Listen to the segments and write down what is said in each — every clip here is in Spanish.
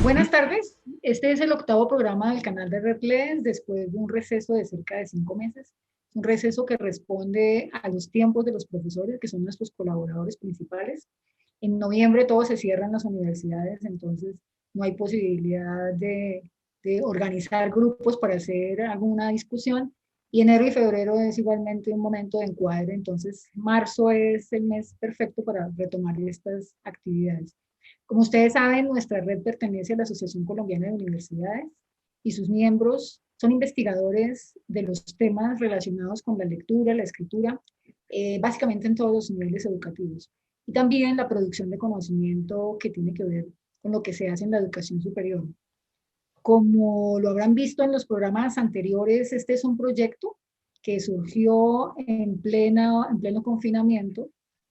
Buenas tardes, este es el octavo programa del canal de Red Lens después de un receso de cerca de 5 meses. Un receso que responde a los tiempos de los profesores, que son nuestros colaboradores principales. En noviembre todos se cierran las universidades, entonces no hay posibilidad de organizar grupos para hacer alguna discusión. Y enero y febrero es igualmente un momento de encuadre, entonces marzo es el mes perfecto para retomar estas actividades. Como ustedes saben, nuestra red pertenece a la Asociación Colombiana de Universidades y sus miembros son investigadores de los temas relacionados con la lectura, la escritura, básicamente en todos los niveles educativos. Y también la producción de conocimiento que tiene que ver con lo que se hace en la educación superior. Como lo habrán visto en los programas anteriores, este es un proyecto que surgió en pleno confinamiento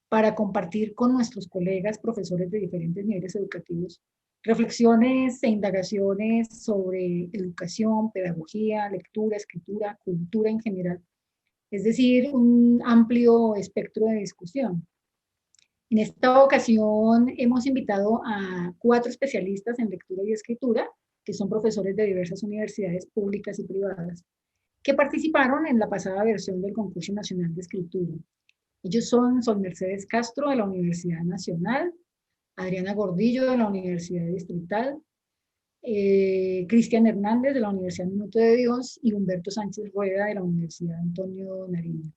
para compartir con nuestros colegas profesores de diferentes niveles educativos reflexiones e indagaciones sobre educación, pedagogía, lectura, escritura, cultura en general. Es decir, un amplio espectro de discusión. En esta ocasión hemos invitado a 4 especialistas en lectura y escritura, que son profesores de diversas universidades públicas y privadas, que participaron en la pasada versión del Concurso Nacional de Escritura. Ellos son Sol Mercedes Castro de la Universidad Nacional, Adriana Gordillo de la Universidad Distrital, Cristian Hernández de la Universidad Minuto de Dios y Humberto Sánchez Rueda de la Universidad Antonio Nariño.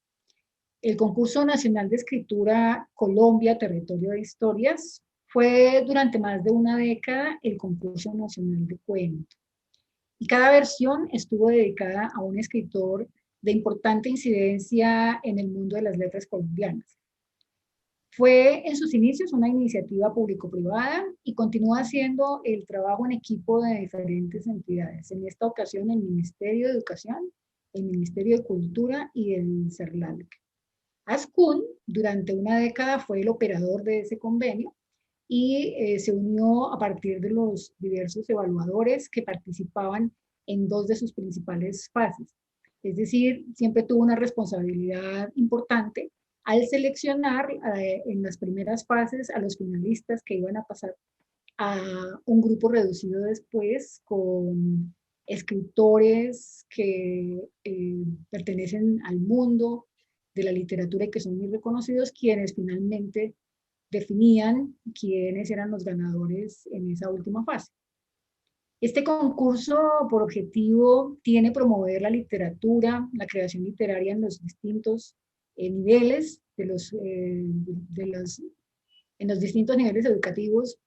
El Concurso Nacional de Escritura Colombia, Territorio de Historias, fue durante más de una década el Concurso Nacional de Cuento. Y cada versión estuvo dedicada a un escritor de importante incidencia en el mundo de las letras colombianas. Fue en sus inicios una iniciativa público-privada y continúa haciendo el trabajo en equipo de diferentes entidades. En esta ocasión el Ministerio de Educación, el Ministerio de Cultura y el CERLALC. Ascun durante una década fue el operador de ese convenio y se unió a partir de los diversos evaluadores que participaban en 2 de sus principales fases. Es decir, siempre tuvo una responsabilidad importante al seleccionar en las primeras fases a los finalistas que iban a pasar a un grupo reducido después con escritores que pertenecen al mundo de la literatura y que son muy reconocidos, quienes finalmente definían quiénes eran los ganadores en esa última fase. Este concurso, por objetivo, tiene promover la literatura, la creación literaria en los distintos niveles, en los distintos niveles educativos,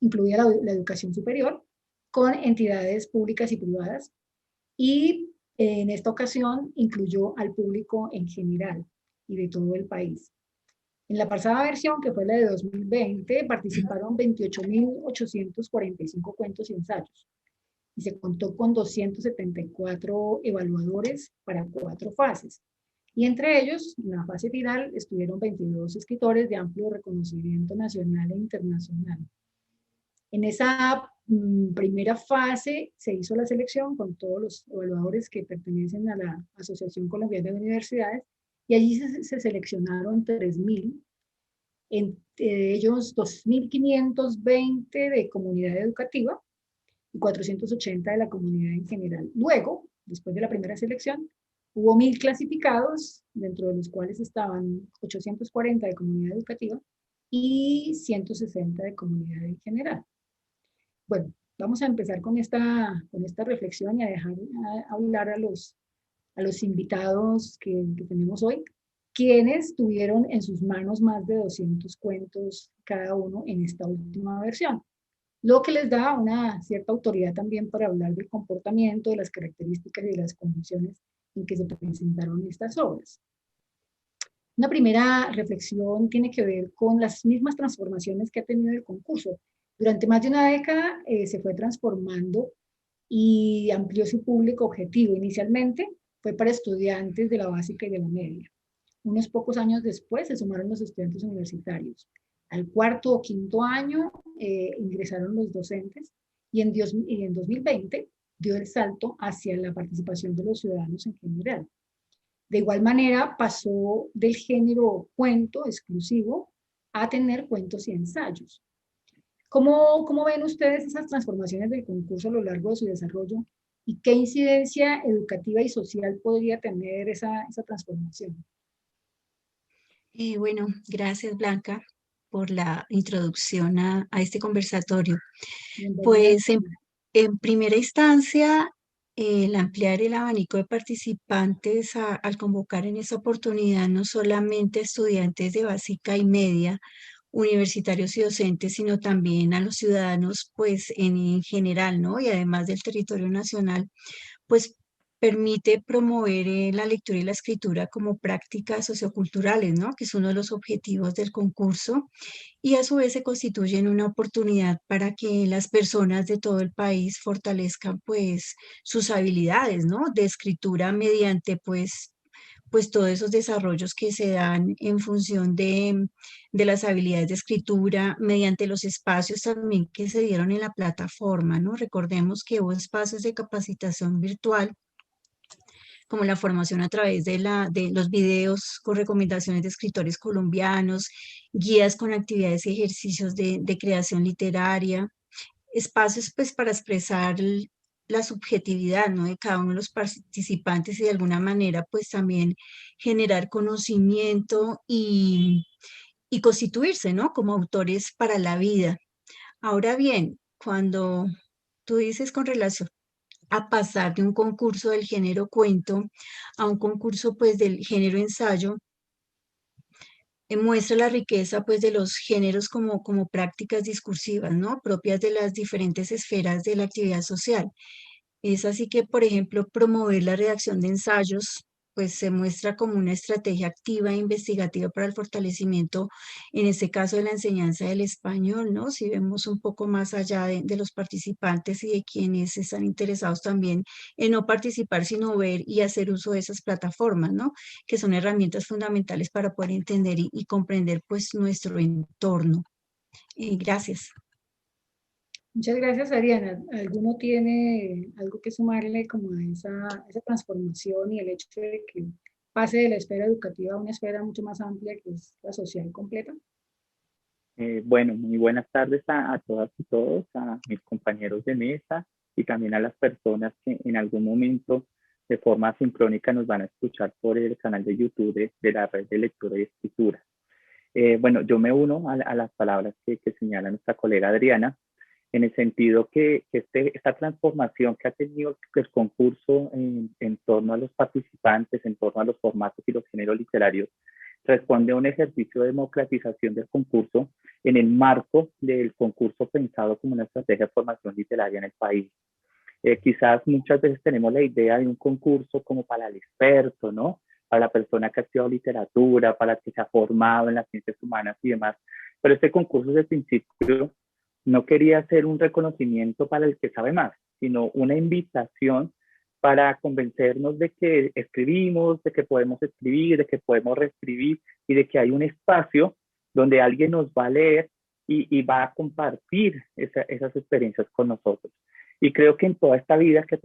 incluida la educación superior, con entidades públicas y privadas, y en esta ocasión incluyó al público en general y de todo el país. En la pasada versión, que fue la de 2020, participaron 28.845 cuentos y ensayos y se contó con 274 evaluadores para 4 fases. Y entre ellos, en la fase final, estuvieron 22 escritores de amplio reconocimiento nacional e internacional. En esa primera fase se hizo la selección con todos los evaluadores que pertenecen a la Asociación Colombiana de Universidades y allí se seleccionaron 3.000, entre ellos 2.520 de comunidad educativa y 480 de la comunidad en general. Luego, después de la primera selección, hubo 1.000 clasificados, dentro de los cuales estaban 840 de comunidad educativa y 160 de comunidad en general. Bueno, vamos a empezar con esta reflexión y a dejar hablar a los invitados que tenemos hoy, quienes tuvieron en sus manos más de 200 cuentos cada uno en esta última versión, lo que les da una cierta autoridad también para hablar del comportamiento, de las características y de las condiciones en que se presentaron estas obras. Una primera reflexión tiene que ver con las mismas transformaciones que ha tenido el concurso. Durante más de una década se fue transformando y amplió su público objetivo. Inicialmente fue para estudiantes de la básica y de la media. Unos pocos años después se sumaron los estudiantes universitarios. Al cuarto o quinto año ingresaron los docentes y en 2020 dio el salto hacia la participación de los ciudadanos en general. De igual manera, pasó del género cuento exclusivo a tener cuentos y ensayos. ¿Cómo ven ustedes esas transformaciones del concurso a lo largo de su desarrollo y qué incidencia educativa y social podría tener esa transformación? Bueno, gracias Blanca por la introducción a este conversatorio. Bienvenida. Pues en primera instancia, el ampliar el abanico de participantes al convocar en esta oportunidad no solamente a estudiantes de básica y media, universitarios y docentes, sino también a los ciudadanos, pues en general, ¿no? Y además del territorio nacional, pues permite promover la lectura y la escritura como prácticas socioculturales, ¿no? Que es uno de los objetivos del concurso y a su vez se constituyen una oportunidad para que las personas de todo el país fortalezcan pues sus habilidades, ¿no? De escritura mediante pues todos esos desarrollos que se dan en función de las habilidades de escritura mediante los espacios también que se dieron en la plataforma, ¿no? Recordemos que hubo espacios de capacitación virtual como la formación a través de los videos con recomendaciones de escritores colombianos, guías con actividades y ejercicios de creación literaria, espacios pues para expresar la subjetividad, ¿no? De cada uno de los participantes y de alguna manera pues también generar conocimiento y constituirse, ¿no? Como autores para la vida. Ahora bien, cuando tú dices con relación a pasar de un concurso del género cuento a un concurso pues del género ensayo, muestra la riqueza pues de los géneros como prácticas discursivas, ¿no? Propias de las diferentes esferas de la actividad social. Es así que, por ejemplo, promover la redacción de ensayos, pues se muestra como una estrategia activa e investigativa para el fortalecimiento, en este caso, de la enseñanza del español, ¿no? Si vemos un poco más allá de los participantes y de quienes están interesados también en no participar, sino ver y hacer uso de esas plataformas, ¿no? Que son herramientas fundamentales para poder entender y comprender, pues, nuestro entorno. Gracias. Muchas gracias, Ariana. ¿Alguno tiene algo que sumarle como a esa transformación y el hecho de que pase de la esfera educativa a una esfera mucho más amplia que es la social completa? Bueno, muy buenas tardes a todas y todos, a mis compañeros de mesa y también a las personas que en algún momento de forma sincrónica nos van a escuchar por el canal de YouTube de la red de lectura y escritura. Bueno, yo me uno a las palabras que señala nuestra colega Adriana, en el sentido que esta transformación que ha tenido el concurso en torno a los participantes, en torno a los formatos y los géneros literarios, responde a un ejercicio de democratización del concurso en el marco del concurso pensado como una estrategia de formación literaria en el país. Quizás muchas veces tenemos la idea de un concurso como para el experto, ¿no? Para la persona que ha estudiado literatura, para la que se ha formado en las ciencias humanas y demás. Pero este concurso desde el principio no quería ser un reconocimiento para el que sabe más, sino una invitación para convencernos de que escribimos, de que podemos escribir, de que podemos reescribir y de que hay un espacio donde alguien nos va a leer y va a compartir esas experiencias con nosotros. Y creo que en toda esta vida que ha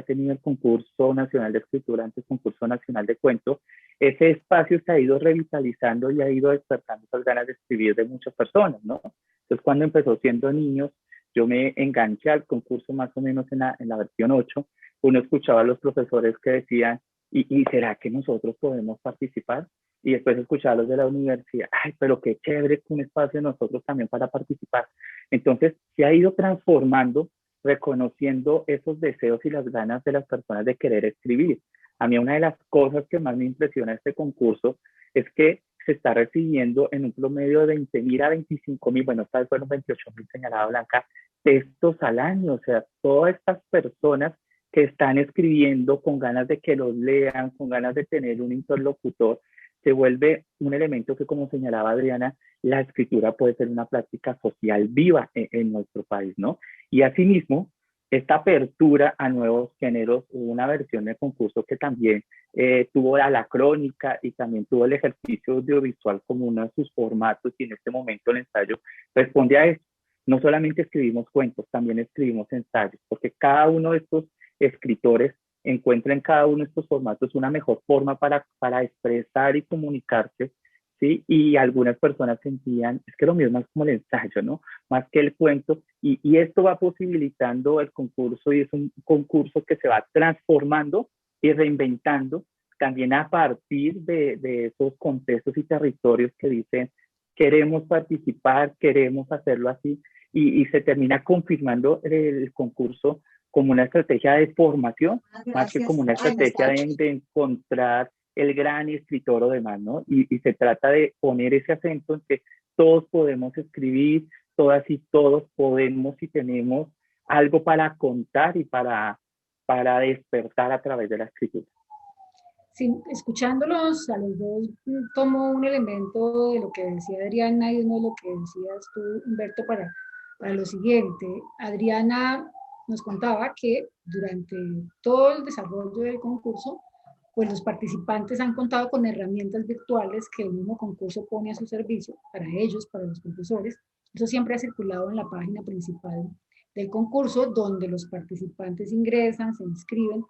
tenido el concurso nacional de escritura, antes concurso nacional de cuentos, ese espacio se ha ido revitalizando y ha ido despertando esas ganas de escribir de muchas personas, ¿no? Entonces, cuando empezó siendo niños, yo me enganché al concurso más o menos en la versión 8. Uno escuchaba a los profesores que decían, ¿y será que nosotros podemos participar? Y después escuchaba a los de la universidad, ay, pero qué chévere un espacio de nosotros también para participar. Entonces, se ha ido transformando, reconociendo esos deseos y las ganas de las personas de querer escribir. A mí una de las cosas que más me impresiona de este concurso es que se está recibiendo en un promedio de 20.000 a 25.000, bueno, esta vez fueron 28.000 señalada Blanca, textos al año. O sea, todas estas personas que están escribiendo con ganas de que los lean, con ganas de tener un interlocutor, se vuelve un elemento que, como señalaba Adriana, la escritura puede ser una práctica social viva en nuestro país, ¿no? Y asimismo, esta apertura a nuevos géneros, una versión de concurso que también tuvo la crónica y también tuvo el ejercicio audiovisual como uno de sus formatos, y en este momento el ensayo responde a eso. No solamente escribimos cuentos, también escribimos ensayos, porque cada uno de estos escritores encuentra en cada uno de estos formatos una mejor forma para expresar y comunicarse ¿sí? Y algunas personas sentían, es que lo mismo es como el ensayo, ¿no? Más que el cuento, y esto va posibilitando el concurso, y es un concurso que se va transformando y reinventando también a partir de esos contextos y territorios que dicen, queremos participar, queremos hacerlo así, y se termina confirmando el concurso como una estrategia de formación, más que como una estrategia de encontrar el gran escritor o demás, ¿no? Y se trata de poner ese acento en que todos podemos escribir, todas y todos podemos y tenemos algo para contar y para despertar a través de la escritura. Sí, escuchándolos a los dos, tomo un elemento de lo que decía Adriana y uno de lo que decías tú, Humberto, para lo siguiente. Adriana nos contaba que durante todo el desarrollo del concurso, pues los participantes han contado con herramientas virtuales que el mismo concurso pone a su servicio para ellos, para los profesores. Eso siempre ha circulado en la página principal del concurso, donde los participantes ingresan, se inscriben.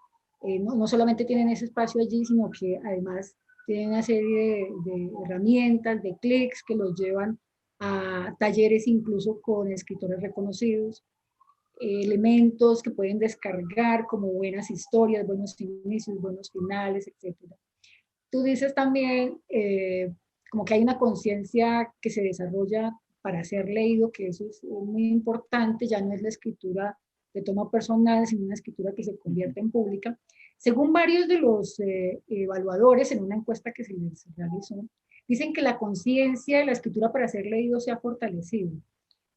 No solamente tienen ese espacio allí, sino que además tienen una serie de herramientas, de clics que los llevan a talleres incluso con escritores reconocidos, elementos que pueden descargar como buenas historias, buenos inicios, buenos finales, etc. Tú dices también como que hay una conciencia que se desarrolla para ser leído, que eso es muy importante, ya no es la escritura de toma personal, sino una escritura que se convierte en pública. Según varios de los evaluadores en una encuesta que se les realizó, dicen que la conciencia de la escritura para ser leído se ha fortalecido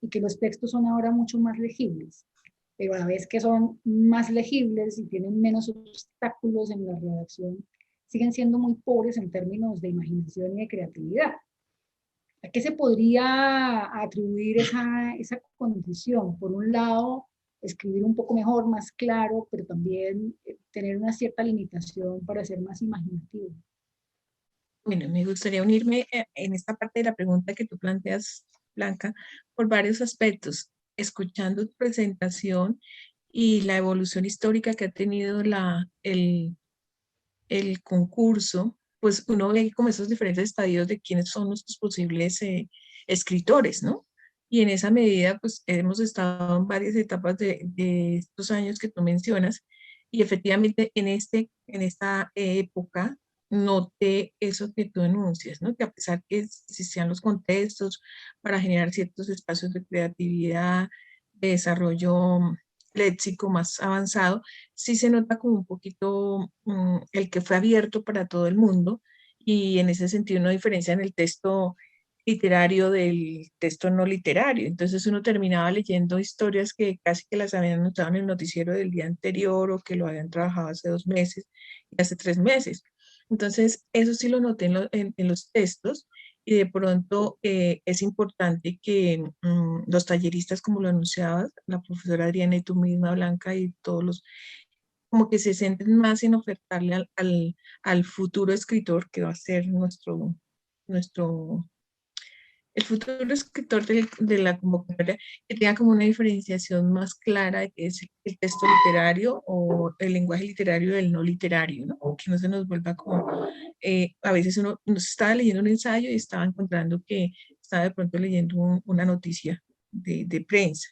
y que los textos son ahora mucho más legibles, pero a la vez que son más legibles y tienen menos obstáculos en la redacción, siguen siendo muy pobres en términos de imaginación y de creatividad. ¿A qué se podría atribuir esa condición? Por un lado, escribir un poco mejor, más claro, pero también tener una cierta limitación para ser más imaginativo. Bueno, me gustaría unirme en esta parte de la pregunta que tú planteas, Blanca, por varios aspectos. Escuchando tu presentación y la evolución histórica que ha tenido el concurso, pues uno ve como esos diferentes estadios de quiénes son nuestros posibles escritores, ¿no? Y en esa medida, pues hemos estado en varias etapas de estos años que tú mencionas, y efectivamente en esta época noté eso que tú denuncias, ¿no? Que a pesar que existían los contextos para generar ciertos espacios de creatividad, de desarrollo léxico más avanzado, sí se nota como un poquito el que fue abierto para todo el mundo, y en ese sentido una diferencia en el texto literario del texto no literario. Entonces uno terminaba leyendo historias que casi que las habían anotado en el noticiero del día anterior, o que lo habían trabajado hace 2 meses y hace 3 meses. Entonces eso sí lo noté en los textos, y de pronto es importante que los talleristas, como lo anunciabas, la profesora Adriana y tú misma, Blanca, y todos los, como que se centren más en ofertarle al futuro escritor que va a ser nuestro el futuro escritor de la convocatoria, que tenga como una diferenciación más clara de qué es el texto literario o el lenguaje literario del no literario, ¿no? Que no se nos vuelva como, a veces uno estaba leyendo un ensayo y estaba encontrando que estaba de pronto leyendo una noticia de prensa.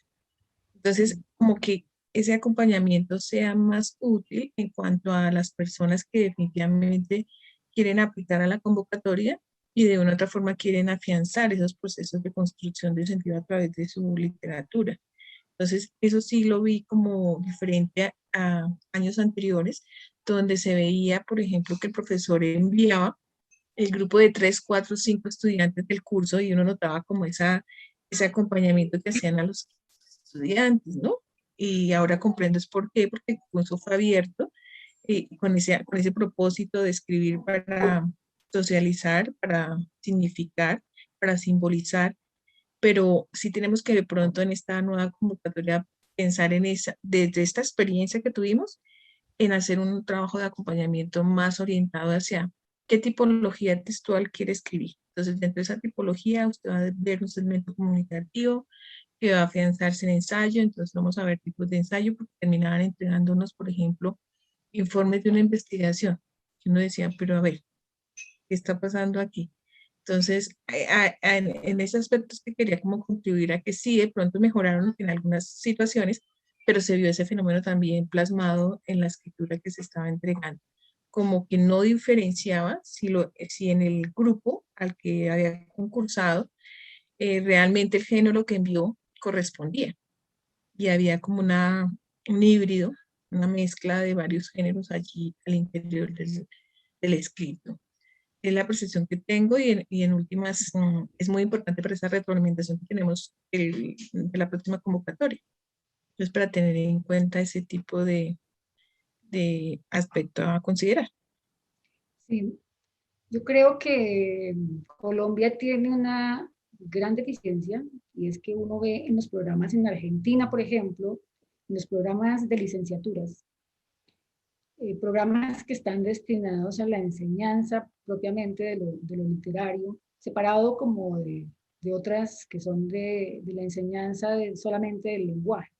Entonces, como que ese acompañamiento sea más útil en cuanto a las personas que definitivamente quieren aplicar a la convocatoria y de una u otra forma quieren afianzar esos procesos de construcción de sentido a través de su literatura. Entonces, eso sí lo vi como diferente a años anteriores, donde se veía, por ejemplo, que el profesor enviaba el grupo de 3, 4, 5 estudiantes del curso, y uno notaba como ese acompañamiento que hacían a los estudiantes, ¿no? Y ahora comprendo es por qué, porque el curso fue abierto, con ese propósito de escribir para socializar, para significar, para simbolizar, pero sí tenemos que de pronto en esta nueva convocatoria pensar en desde esta experiencia que tuvimos, en hacer un trabajo de acompañamiento más orientado hacia qué tipología textual quiere escribir. Entonces, dentro de esa tipología, usted va a ver un segmento comunicativo que va a afianzarse en ensayo. Entonces, vamos a ver tipos de ensayo, porque terminaban entregándonos, por ejemplo, informes de una investigación. Y uno decía, pero a ver, ¿qué está pasando aquí? Entonces, en ese aspecto es que quería como contribuir a que sí, de pronto mejoraron en algunas situaciones, pero se vio ese fenómeno también plasmado en la escritura que se estaba entregando, como que no diferenciaba si en el grupo al que había concursado realmente el género que envió correspondía. Y había como un híbrido, una mezcla de varios géneros allí al interior del escrito. Es la percepción que tengo y en últimas es muy importante para esa retroalimentación que tenemos de la próxima convocatoria. Entonces, para tener en cuenta ese tipo de aspecto a considerar. Sí, yo creo que Colombia tiene una gran deficiencia y es que uno ve en los programas en Argentina, por ejemplo, en los programas de licenciaturas, programas que están destinados a la enseñanza propiamente de lo literario, separado como de otras que son de la enseñanza solamente del lenguaje.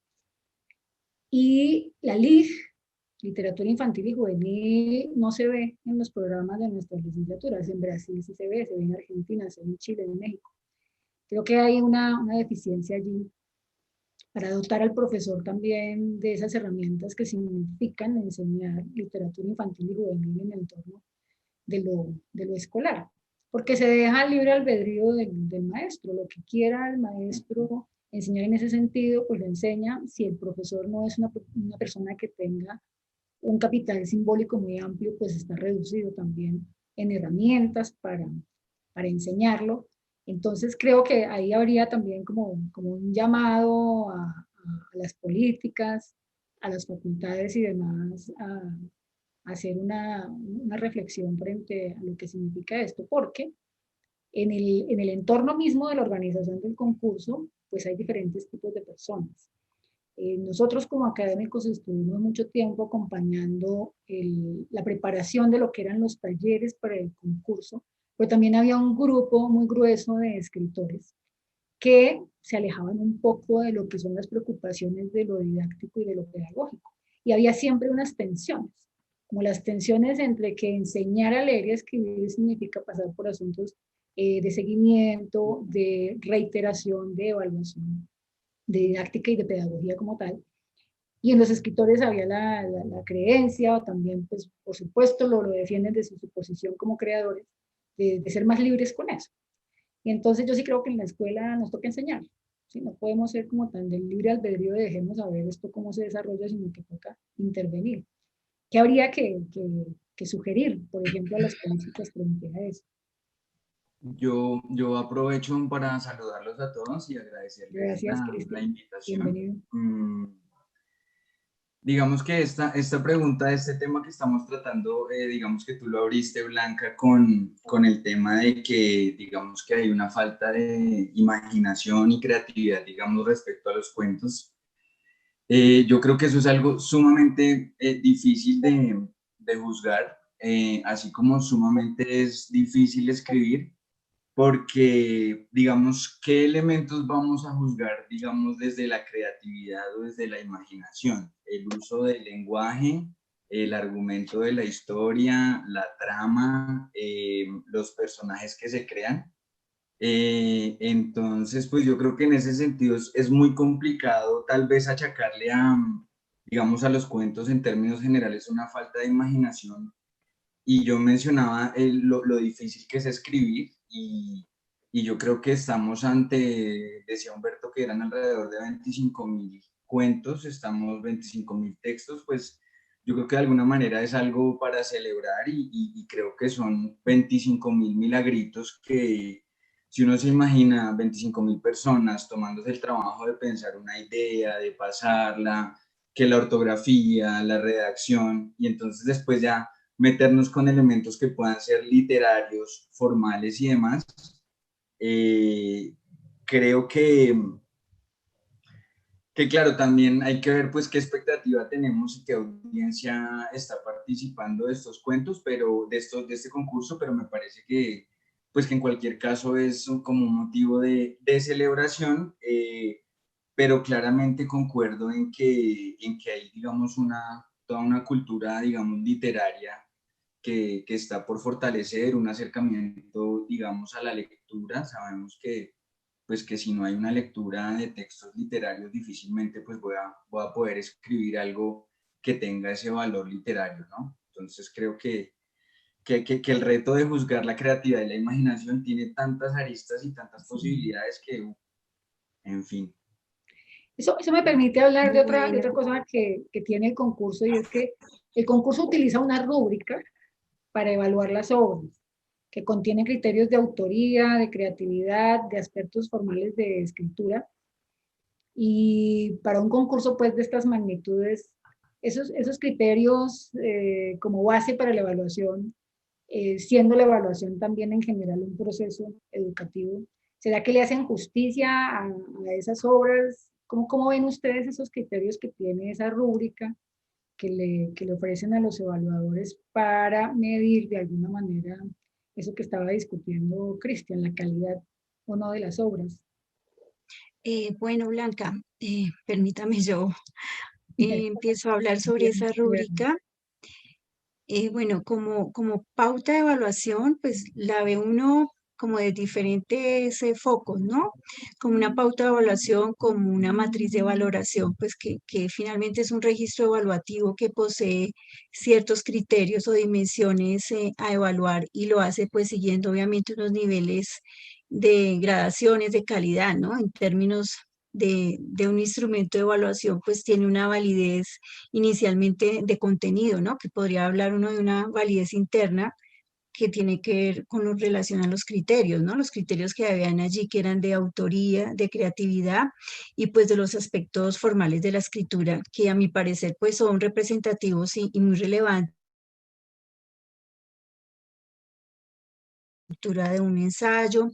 Y la LIG, literatura infantil y juvenil, no se ve en los programas de nuestras licenciaturas. En Brasil sí se ve en Argentina, se ve en Chile, en México. Creo que hay una deficiencia allí para dotar al profesor también de esas herramientas que significan enseñar literatura infantil y juvenil en el entorno de lo escolar. Porque se deja el libre albedrío del maestro, lo que quiera el maestro enseñar en ese sentido, pues lo enseña. Si el profesor no es una persona que tenga un capital simbólico muy amplio, pues está reducido también en herramientas para enseñarlo. Entonces creo que ahí habría también como un llamado a las políticas, a las facultades y demás, a hacer una reflexión frente a lo que significa esto, porque en el entorno mismo de la organización del concurso, pues hay diferentes tipos de personas. Nosotros como académicos estuvimos mucho tiempo acompañando la preparación de lo que eran los talleres para el concurso, pero también había un grupo muy grueso de escritores que se alejaban un poco de lo que son las preocupaciones de lo didáctico y de lo pedagógico. Y había siempre unas tensiones, como las tensiones entre que enseñar a leer y a escribir significa pasar por asuntos de seguimiento, de reiteración, de evaluación, de didáctica y de pedagogía como tal. Y en los escritores había la creencia, también, pues, por supuesto, lo defienden desde su posición como creadores, de ser más libres con eso. Y entonces yo sí creo que en la escuela nos toca enseñar. ¿Sí? No podemos ser como tan del libre albedrío de dejemos a ver esto cómo se desarrolla, sino que toca intervenir. ¿Qué habría que sugerir, por ejemplo, a las políticas frente a eso? Yo aprovecho para saludarlos a todos y agradecerles Gracias, la Cristian. invitación. Bienvenido. Digamos que esta pregunta, este tema que estamos tratando, digamos que tú lo abriste, Blanca, con el tema de que, digamos que hay una falta de imaginación y creatividad, digamos, respecto a los cuentos. Yo creo que eso es algo sumamente difícil de juzgar, así como sumamente es difícil escribir, porque, digamos, ¿qué elementos vamos a juzgar, digamos, desde la creatividad o desde la imaginación? El uso del lenguaje, el argumento de la historia, la trama, los personajes que se crean. Entonces, pues yo creo que en ese sentido es muy complicado tal vez achacarle digamos, a los cuentos en términos generales una falta de imaginación. Y yo mencionaba lo difícil que es escribir y yo creo que estamos ante, decía Humberto, que eran alrededor de 25.000 cuentos, estamos 25.000 textos, pues yo creo que de alguna manera es algo para celebrar y creo que son 25.000 milagritos que si uno se imagina 25.000 personas tomándose el trabajo de pensar una idea, de pasarla, que la ortografía, la redacción y entonces después ya meternos con elementos que puedan ser literarios, formales y demás, creo que claro, también hay que ver pues qué expectativa tenemos y qué audiencia está participando de estos cuentos, pero de este concurso, pero me parece que pues que en cualquier caso es como un motivo de celebración, pero claramente concuerdo en que hay, digamos, toda una cultura, digamos, literaria que está por fortalecer, un acercamiento, digamos, a la lectura. Sabemos que, pues, que si no hay una lectura de textos literarios, difícilmente pues voy a poder escribir algo que tenga ese valor literario, ¿no? Entonces creo que el reto de juzgar la creatividad y la imaginación tiene tantas aristas y tantas posibilidades que, en fin. Eso me permite hablar de otra Bueno, cosa que tiene el concurso, y es que el concurso utiliza una rúbrica para evaluar las obras, que contiene criterios de autoría, de creatividad, de aspectos formales de escritura. Y para un concurso pues de estas magnitudes, esos criterios como base para la evaluación, siendo la evaluación también en general un proceso educativo, ¿será que le hacen justicia a esas obras? ¿Cómo ven ustedes esos criterios que tiene esa rúbrica que le ofrecen a los evaluadores para medir de alguna manera eso que estaba discutiendo Cristian, la calidad o no de las obras? bueno, Blanca, permítame yo empiezo a hablar sobre esa rúbrica. Bueno, como pauta de evaluación, pues la ve uno como de diferentes focos, ¿no? Como una pauta de evaluación, como una matriz de valoración, pues que finalmente es un registro evaluativo que posee ciertos criterios o dimensiones a evaluar, y lo hace pues siguiendo obviamente unos niveles de gradaciones de calidad, ¿no? En términos de un instrumento de evaluación, pues tiene una validez inicialmente de contenido, ¿no? Que podría hablar uno de una validez interna que tiene que ver con lo relación a los criterios, ¿no? Los criterios que habían allí, que eran de autoría, de creatividad y pues de los aspectos formales de la escritura, que a mi parecer pues son representativos y muy relevantes de un ensayo,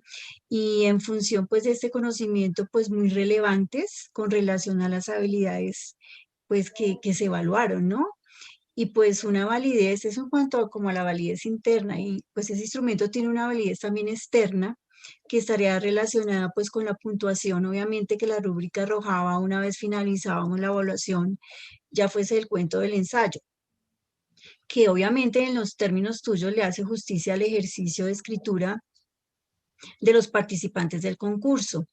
y en función pues de este conocimiento pues muy relevantes con relación a las habilidades pues que se evaluaron, ¿no? Y pues una validez, eso en cuanto como a la validez interna, y pues ese instrumento tiene una validez también externa que estaría relacionada pues con la puntuación, obviamente, que la rúbrica arrojaba una vez finalizábamos la evaluación, ya fuese el cuento del ensayo, que obviamente en los términos tuyos le hace justicia al ejercicio de escritura de los participantes del concurso.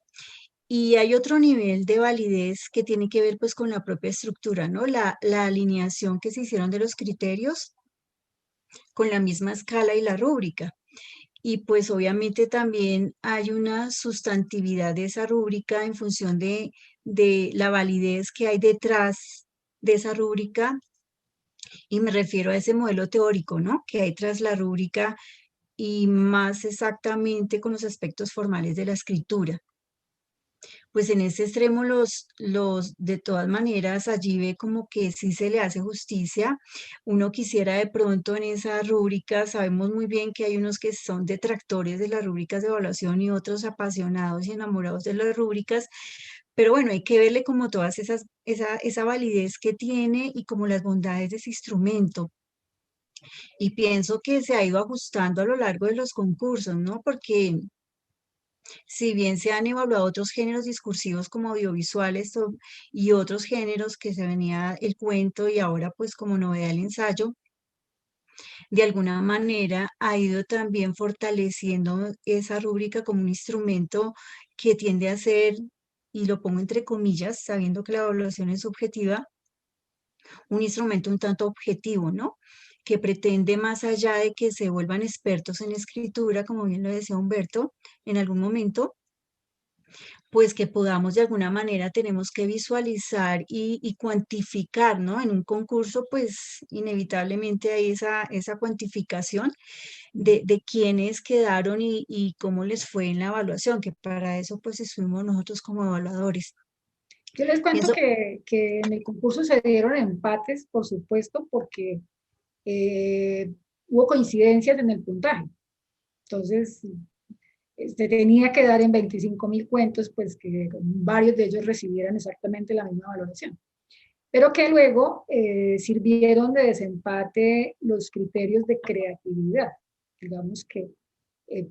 Y hay otro nivel de validez que tiene que ver pues con la propia estructura, ¿no? La alineación que se hicieron de los criterios con la misma escala y la rúbrica. Y pues obviamente también hay una sustantividad de esa rúbrica en función de la validez que hay detrás de esa rúbrica, y me refiero a ese modelo teórico, ¿no? Que hay tras la rúbrica, y más exactamente con los aspectos formales de la escritura. Pues en ese extremo de todas maneras, allí ve como que sí se le hace justicia. Uno quisiera de pronto en esa rúbrica, sabemos muy bien que hay unos que son detractores de las rúbricas de evaluación y otros apasionados y enamorados de las rúbricas, pero bueno, hay que verle como todas esa validez que tiene y como las bondades de ese instrumento. Y pienso que se ha ido ajustando a lo largo de los concursos, ¿no? Porque si bien se han evaluado otros géneros discursivos como audiovisuales y otros géneros que se venía el cuento y ahora pues como novedad el ensayo, de alguna manera ha ido también fortaleciendo esa rúbrica como un instrumento que tiende a ser, y lo pongo entre comillas, sabiendo que la evaluación es subjetiva, un instrumento un tanto objetivo, ¿no? Que pretende, más allá de que se vuelvan expertos en escritura, como bien lo decía Humberto en algún momento, pues que podamos de alguna manera, tenemos que visualizar y cuantificar, ¿no? En un concurso, pues inevitablemente hay esa cuantificación de quiénes quedaron y cómo les fue en la evaluación, que para eso pues estuvimos nosotros como evaluadores. Yo les cuento Pienso, que en el concurso se dieron empates, por supuesto, porque hubo coincidencias en el puntaje. Entonces, se tenía que dar en 25.000 cuentos, pues que varios de ellos recibieran exactamente la misma valoración. Pero que luego sirvieron de desempate los criterios de creatividad. Digamos que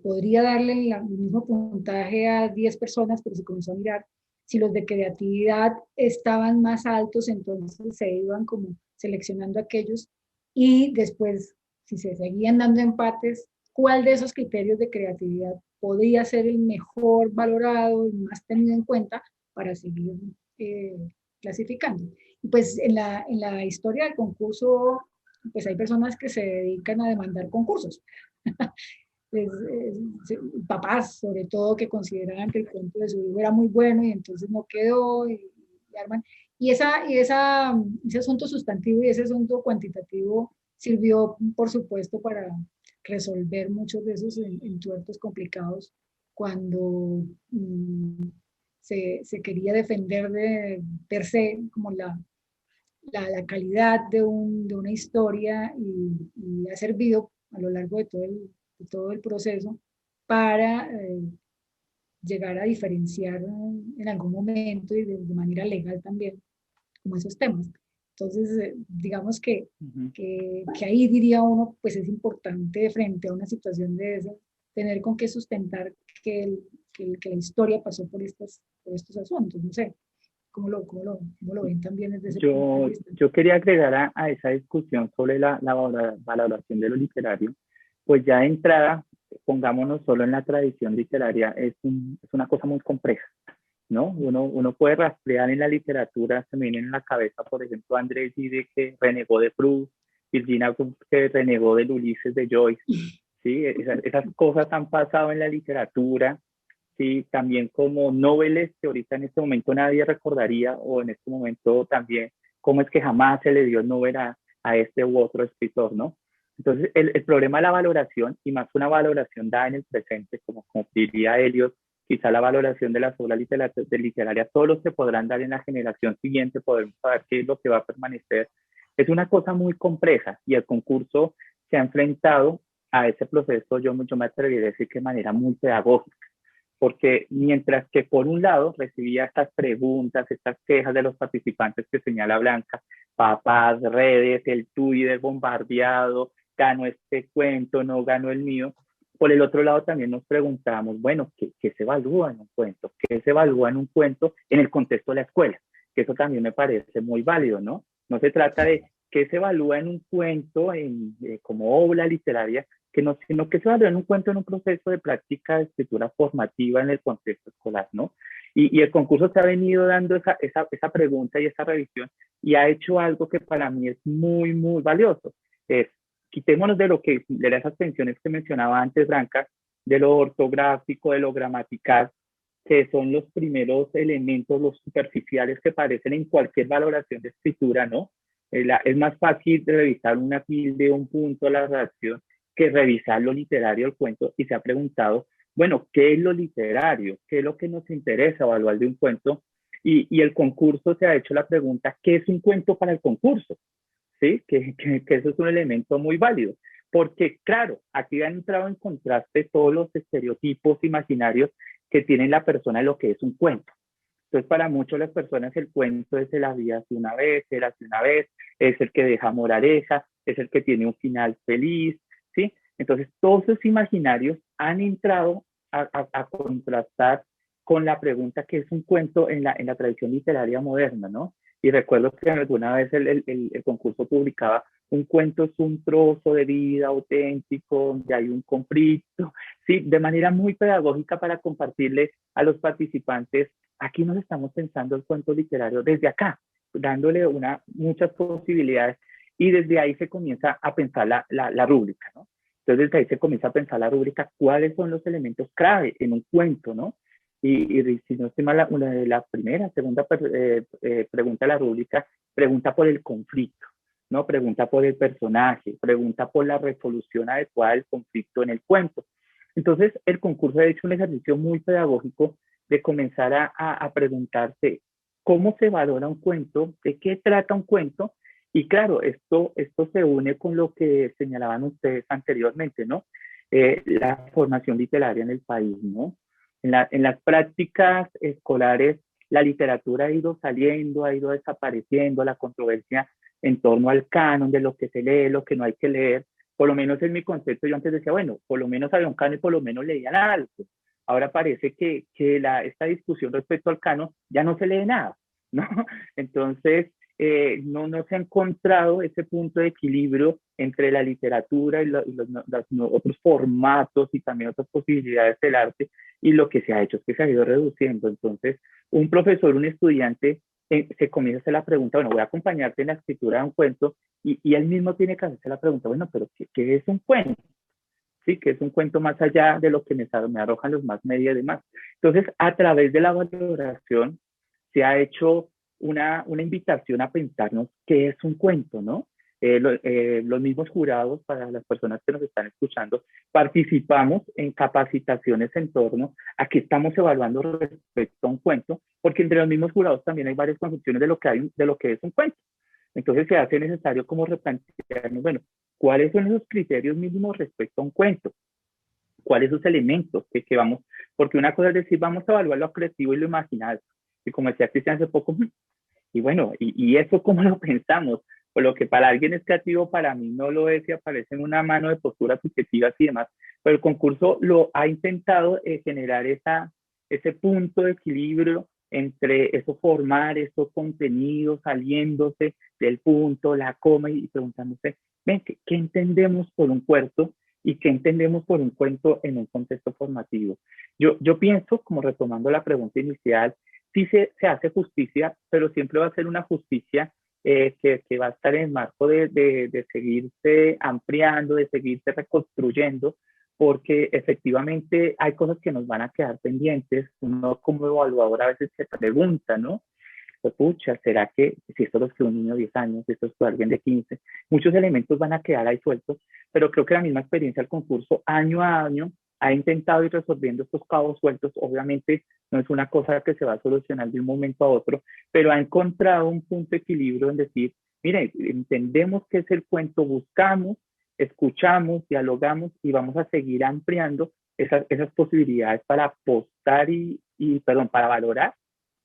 podría darle el mismo puntaje a 10 personas, pero se comenzó a mirar si los de creatividad estaban más altos, entonces se iban como seleccionando aquellos, y después si se seguían dando empates, cuál de esos criterios de creatividad podía ser el mejor valorado y más tenido en cuenta para seguir clasificando. Y pues en la historia del concurso, pues hay personas que se dedican a demandar concursos. Papás, sobre todo, que consideraban que el cuento de su hijo era muy bueno y entonces no quedó, y arman. Y ese asunto sustantivo y ese asunto cuantitativo sirvió, por supuesto, para resolver muchos de esos entuertos complicados cuando se quería defender per se como la calidad de una historia, y ha servido a lo largo de todo el proceso para llegar a diferenciar en algún momento y de manera legal también como esos temas. Entonces, digamos que ahí diría uno, pues es importante frente a una situación de esa, tener con qué sustentar que la historia pasó por estos asuntos. No sé, ¿cómo lo ven también desde ese punto de vista? Yo quería agregar a esa discusión sobre la valoración de lo literario, pues ya de entrada, pongámonos solo en la tradición literaria, es una cosa muy compleja, ¿no? Uno puede rastrear en la literatura, se me viene en la cabeza, por ejemplo, Andrés Gide, que renegó de Proust, Virginia Woolf, que renegó del Ulises de Joyce, ¿sí? Esas cosas han pasado en la literatura, ¿sí? También como noveles que ahorita en este momento nadie recordaría, o en este momento también, cómo es que jamás se le dio el Nobel a este u otro escritor, ¿no? Entonces, el problema de la valoración, y más una valoración dada en el presente, como diría Eliot, quizá la valoración de las obras literarias, solo se podrán dar en la generación siguiente, podemos saber qué es lo que va a permanecer. Es una cosa muy compleja, y el concurso se ha enfrentado a ese proceso, yo me atrevería a decir que de manera muy pedagógica, porque mientras que por un lado recibía estas preguntas, estas quejas de los participantes que señala Blanca, papás, redes, el Twitter bombardeado, ganó este cuento, no ganó el mío. Por el otro lado también nos preguntamos, bueno, ¿qué se evalúa en un cuento? ¿Qué se evalúa en un cuento en el contexto de la escuela? Que eso también me parece muy válido, ¿no? No se trata de qué se evalúa en un cuento como obra literaria, sino que se evalúa en un cuento en un proceso de práctica de escritura formativa en el contexto escolar, ¿no? Y el concurso se ha venido dando esa pregunta y esa revisión, y ha hecho algo que para mí es muy, muy valioso. Quitémonos de esas tensiones que mencionaba antes, Blanca, de lo ortográfico, de lo gramatical, que son los primeros elementos, los superficiales que aparecen en cualquier valoración de escritura, ¿no? Es más fácil revisar una tilde, un punto, la redacción, que revisar lo literario del cuento, y se ha preguntado, bueno, ¿qué es lo literario? ¿Qué es lo que nos interesa evaluar de un cuento? Y el concurso se ha hecho la pregunta, ¿qué es un cuento para el concurso? ¿Sí? Que eso es un elemento muy válido, porque claro, aquí han entrado en contraste todos los estereotipos imaginarios que tiene la persona de lo que es un cuento. Entonces, para muchas las personas el cuento es el había hace una vez, era hace una vez, es el que deja moraleja, es el que tiene un final feliz, ¿sí? Entonces, todos esos imaginarios han entrado a contrastar con la pregunta que es un cuento en la tradición literaria moderna, ¿no? Y recuerdo que alguna vez el concurso publicaba, un cuento es un trozo de vida auténtico, donde hay un conflicto, ¿sí? De manera muy pedagógica para compartirle a los participantes, aquí nos estamos pensando el cuento literario desde acá, dándole muchas posibilidades, y desde ahí se comienza a pensar la rúbrica, ¿no? Entonces desde ahí se comienza a pensar la rúbrica, cuáles son los elementos clave en un cuento, ¿no? Y si no estoy mal, la segunda pregunta de la rúbrica, pregunta por el conflicto, ¿no? Pregunta por el personaje, pregunta por la resolución adecuada del conflicto en el cuento. Entonces, el concurso ha hecho un ejercicio muy pedagógico de comenzar a preguntarse cómo se valora un cuento, de qué trata un cuento, y claro, esto se une con lo que señalaban ustedes anteriormente, ¿no? La formación literaria en el país, ¿no? En las prácticas escolares, la literatura ha ido saliendo, ha ido desapareciendo, la controversia en torno al canon de lo que se lee, lo que no hay que leer. Por lo menos en mi concepto, yo antes decía, bueno, por lo menos había un canon y por lo menos leían algo. Ahora parece que esta discusión respecto al canon ya no se lee nada, ¿no? Entonces, no se ha encontrado ese punto de equilibrio entre la literatura y los otros formatos y también otras posibilidades del arte, y lo que se ha hecho es que se ha ido reduciendo. Entonces, un profesor, un estudiante, se comienza a hacer la pregunta, bueno, voy a acompañarte en la escritura de un cuento, y él mismo tiene que hacerse la pregunta, bueno, pero ¿qué es un cuento? Sí, que es un cuento más allá de lo que me arrojan los más media y demás. Entonces, a través de la valoración, se ha hecho una invitación a pensarnos qué es un cuento, ¿no? Los mismos jurados, para las personas que nos están escuchando, participamos en capacitaciones en torno a qué estamos evaluando respecto a un cuento, porque entre los mismos jurados también hay varias concepciones de lo que es un cuento. Entonces se hace necesario como replantearnos, bueno, ¿cuáles son esos criterios mínimos respecto a un cuento? ¿Cuáles son esos elementos que vamos? Porque una cosa es decir, vamos a evaluar lo creativo y lo imaginario. Y como decía Cristian hace poco, y bueno, ¿y eso cómo lo pensamos? Por lo que para alguien es creativo, para mí no lo es, y aparece en una mano de posturas subjetivas y demás. Pero el concurso lo ha intentado generar ese punto de equilibrio entre eso, formar esos contenidos, saliéndose del punto, la coma, y preguntándose, ven, ¿qué entendemos por un cuento y qué entendemos por un cuento en un contexto formativo? Yo pienso, como retomando la pregunta inicial, sí se hace justicia, pero siempre va a ser una justicia que va a estar en el marco de seguirse ampliando, de seguirse reconstruyendo, porque efectivamente hay cosas que nos van a quedar pendientes. Uno como evaluador a veces se pregunta, ¿no? Pues, pucha, ¿será que si esto lo escribe un niño de 10 años, si esto es alguien de 15? Muchos elementos van a quedar ahí sueltos, pero creo que la misma experiencia del concurso, año a año, ha intentado ir resolviendo estos cabos sueltos. Obviamente no es una cosa que se va a solucionar de un momento a otro, pero ha encontrado un punto de equilibrio en decir, mire, entendemos qué es el cuento, buscamos, escuchamos, dialogamos y vamos a seguir ampliando esas posibilidades para apostar para valorar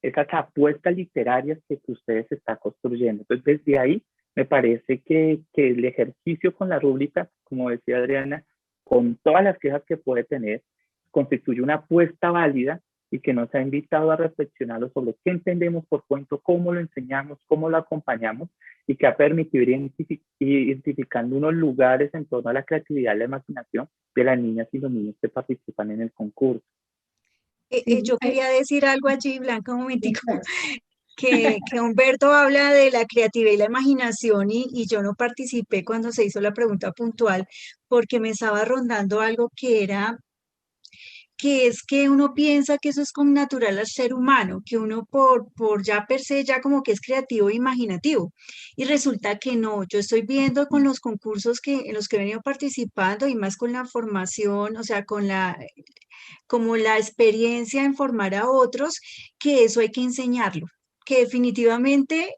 esas apuestas literarias que ustedes están construyendo. Entonces, desde ahí, me parece que el ejercicio con la rúbrica, como decía Adriana, con todas las quejas que puede tener, constituye una apuesta válida y que nos ha invitado a reflexionar sobre qué entendemos por cuento, cómo lo enseñamos, cómo lo acompañamos, y que ha permitido ir identificando unos lugares en torno a la creatividad y la imaginación de las niñas y los niños que participan en el concurso. Yo quería decir algo allí, Blanca, un momentico, Claro. que Humberto habla de la creatividad y la imaginación y yo no participé cuando se hizo la pregunta puntual porque me estaba rondando algo que es que uno piensa que eso es como natural al ser humano, que uno por ya per se ya como que es creativo e imaginativo. Y resulta que no, yo estoy viendo con los concursos en los que he venido participando y más con la formación, o sea, como la experiencia en formar a otros, que eso hay que enseñarlo, que definitivamente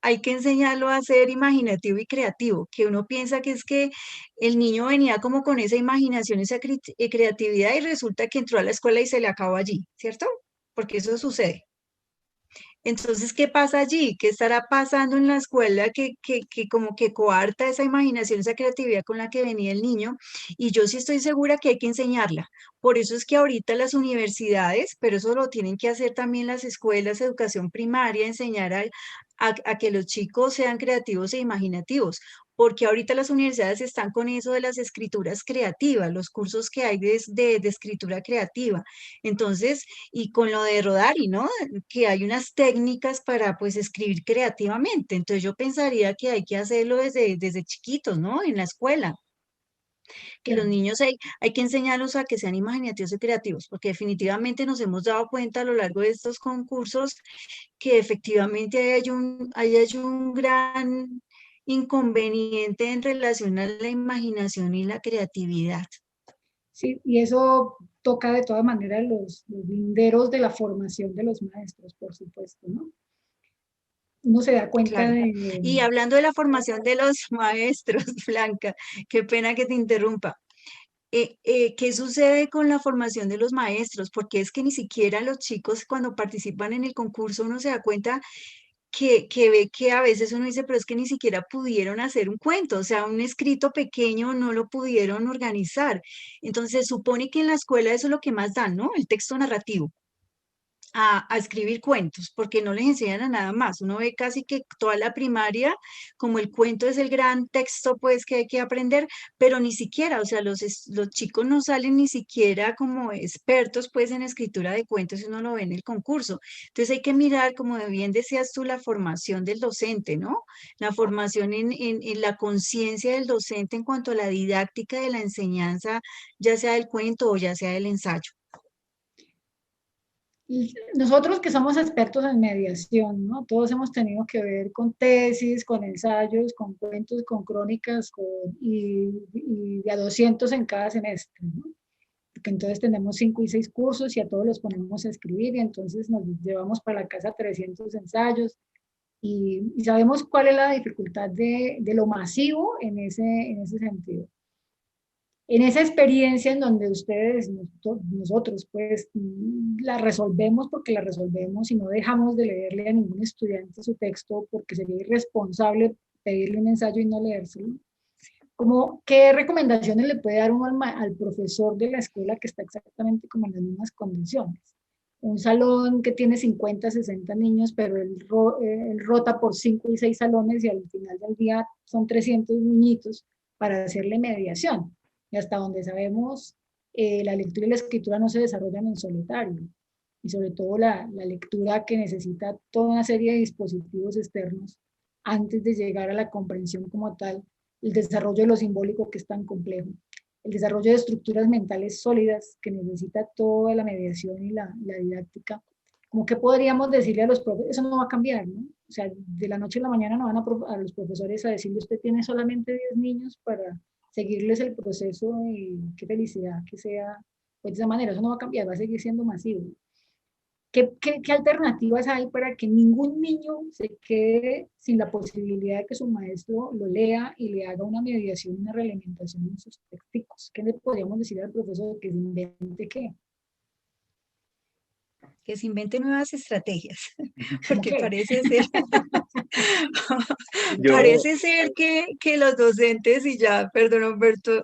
hay que enseñarlo a ser imaginativo y creativo, que uno piensa que es que el niño venía como con esa imaginación, esa creatividad y resulta que entró a la escuela y se le acabó allí, ¿cierto? Porque eso sucede. Entonces, ¿qué pasa allí? ¿Qué estará pasando en la escuela que como que coarta esa imaginación, esa creatividad con la que venía el niño? Y yo sí estoy segura que hay que enseñarla. Por eso es que ahorita las universidades, pero eso lo tienen que hacer también las escuelas de educación primaria, enseñar a que los chicos sean creativos e imaginativos. Porque ahorita las universidades están con eso de las escrituras creativas, los cursos que hay de escritura creativa. Entonces, y con lo de Rodari, ¿no? Que hay unas técnicas para pues escribir creativamente. Entonces yo pensaría que hay que hacerlo desde chiquitos, ¿no? En la escuela. Que los niños hay que enseñarlos a que sean imaginativos y creativos, porque definitivamente nos hemos dado cuenta a lo largo de estos concursos que efectivamente hay un gran inconveniente en relación a la imaginación y la creatividad. Sí, y eso toca de todas maneras los linderos de la formación de los maestros, por supuesto, ¿no? Uno se da cuenta Claro. de... Y hablando de la formación de los maestros, Blanca, qué pena que te interrumpa. ¿Qué sucede con la formación de los maestros? Porque es que ni siquiera los chicos cuando participan en el concurso uno se da cuenta que ve que a veces uno dice, pero es que ni siquiera pudieron hacer un cuento, o sea, un escrito pequeño no lo pudieron organizar. Entonces, se supone que en la escuela eso es lo que más dan, ¿no? El texto narrativo. a escribir cuentos, porque no les enseñan a nada más. Uno ve casi que toda la primaria, como el cuento es el gran texto, pues, que hay que aprender, pero ni siquiera, o sea, los chicos no salen ni siquiera como expertos, pues, en escritura de cuentos, y uno lo ve en el concurso. Entonces hay que mirar, como bien decías tú, la formación del docente, ¿no? La formación en la conciencia del docente en cuanto a la didáctica de la enseñanza, ya sea del cuento o ya sea del ensayo. Y nosotros que somos expertos en mediación, ¿no? Todos hemos tenido que ver con tesis, con ensayos, con cuentos, con crónicas, y de a 200 en cada semestre, ¿no? Porque entonces tenemos 5 y 6 cursos y a todos los ponemos a escribir y entonces nos llevamos para la casa 300 ensayos y sabemos cuál es la dificultad de lo masivo en ese sentido. En esa experiencia en donde ustedes, nosotros, pues la resolvemos porque la resolvemos y no dejamos de leerle a ningún estudiante su texto porque sería irresponsable pedirle un ensayo y no leérselo. Como, ¿qué recomendaciones le puede dar uno al profesor de la escuela que está exactamente como en las mismas condiciones? Un salón que tiene 50, 60 niños, pero él rota por 5 y 6 salones y al final del día son 300 niñitos para hacerle mediación. Y hasta donde sabemos, la lectura y la escritura no se desarrollan en solitario. Y sobre todo la lectura que necesita toda una serie de dispositivos externos antes de llegar a la comprensión como tal, el desarrollo de lo simbólico que es tan complejo, el desarrollo de estructuras mentales sólidas que necesita toda la mediación y la didáctica. Como que podríamos decirle a los profesores, eso no va a cambiar, ¿no? O sea, de la noche a la mañana no van a los profesores a decirle, usted tiene solamente 10 niños para seguirles el proceso y qué felicidad que sea, pues de esa manera, eso no va a cambiar, va a seguir siendo masivo. ¿Qué alternativas hay para que ningún niño se quede sin la posibilidad de que su maestro lo lea y le haga una mediación, una realimentación en sus textos? ¿Qué le podríamos decir al profesor que se invente qué? Que se invente nuevas estrategias, ¿Cómo porque qué? parece ser, Yo, parece ser que los docentes, y ya, perdón Humberto,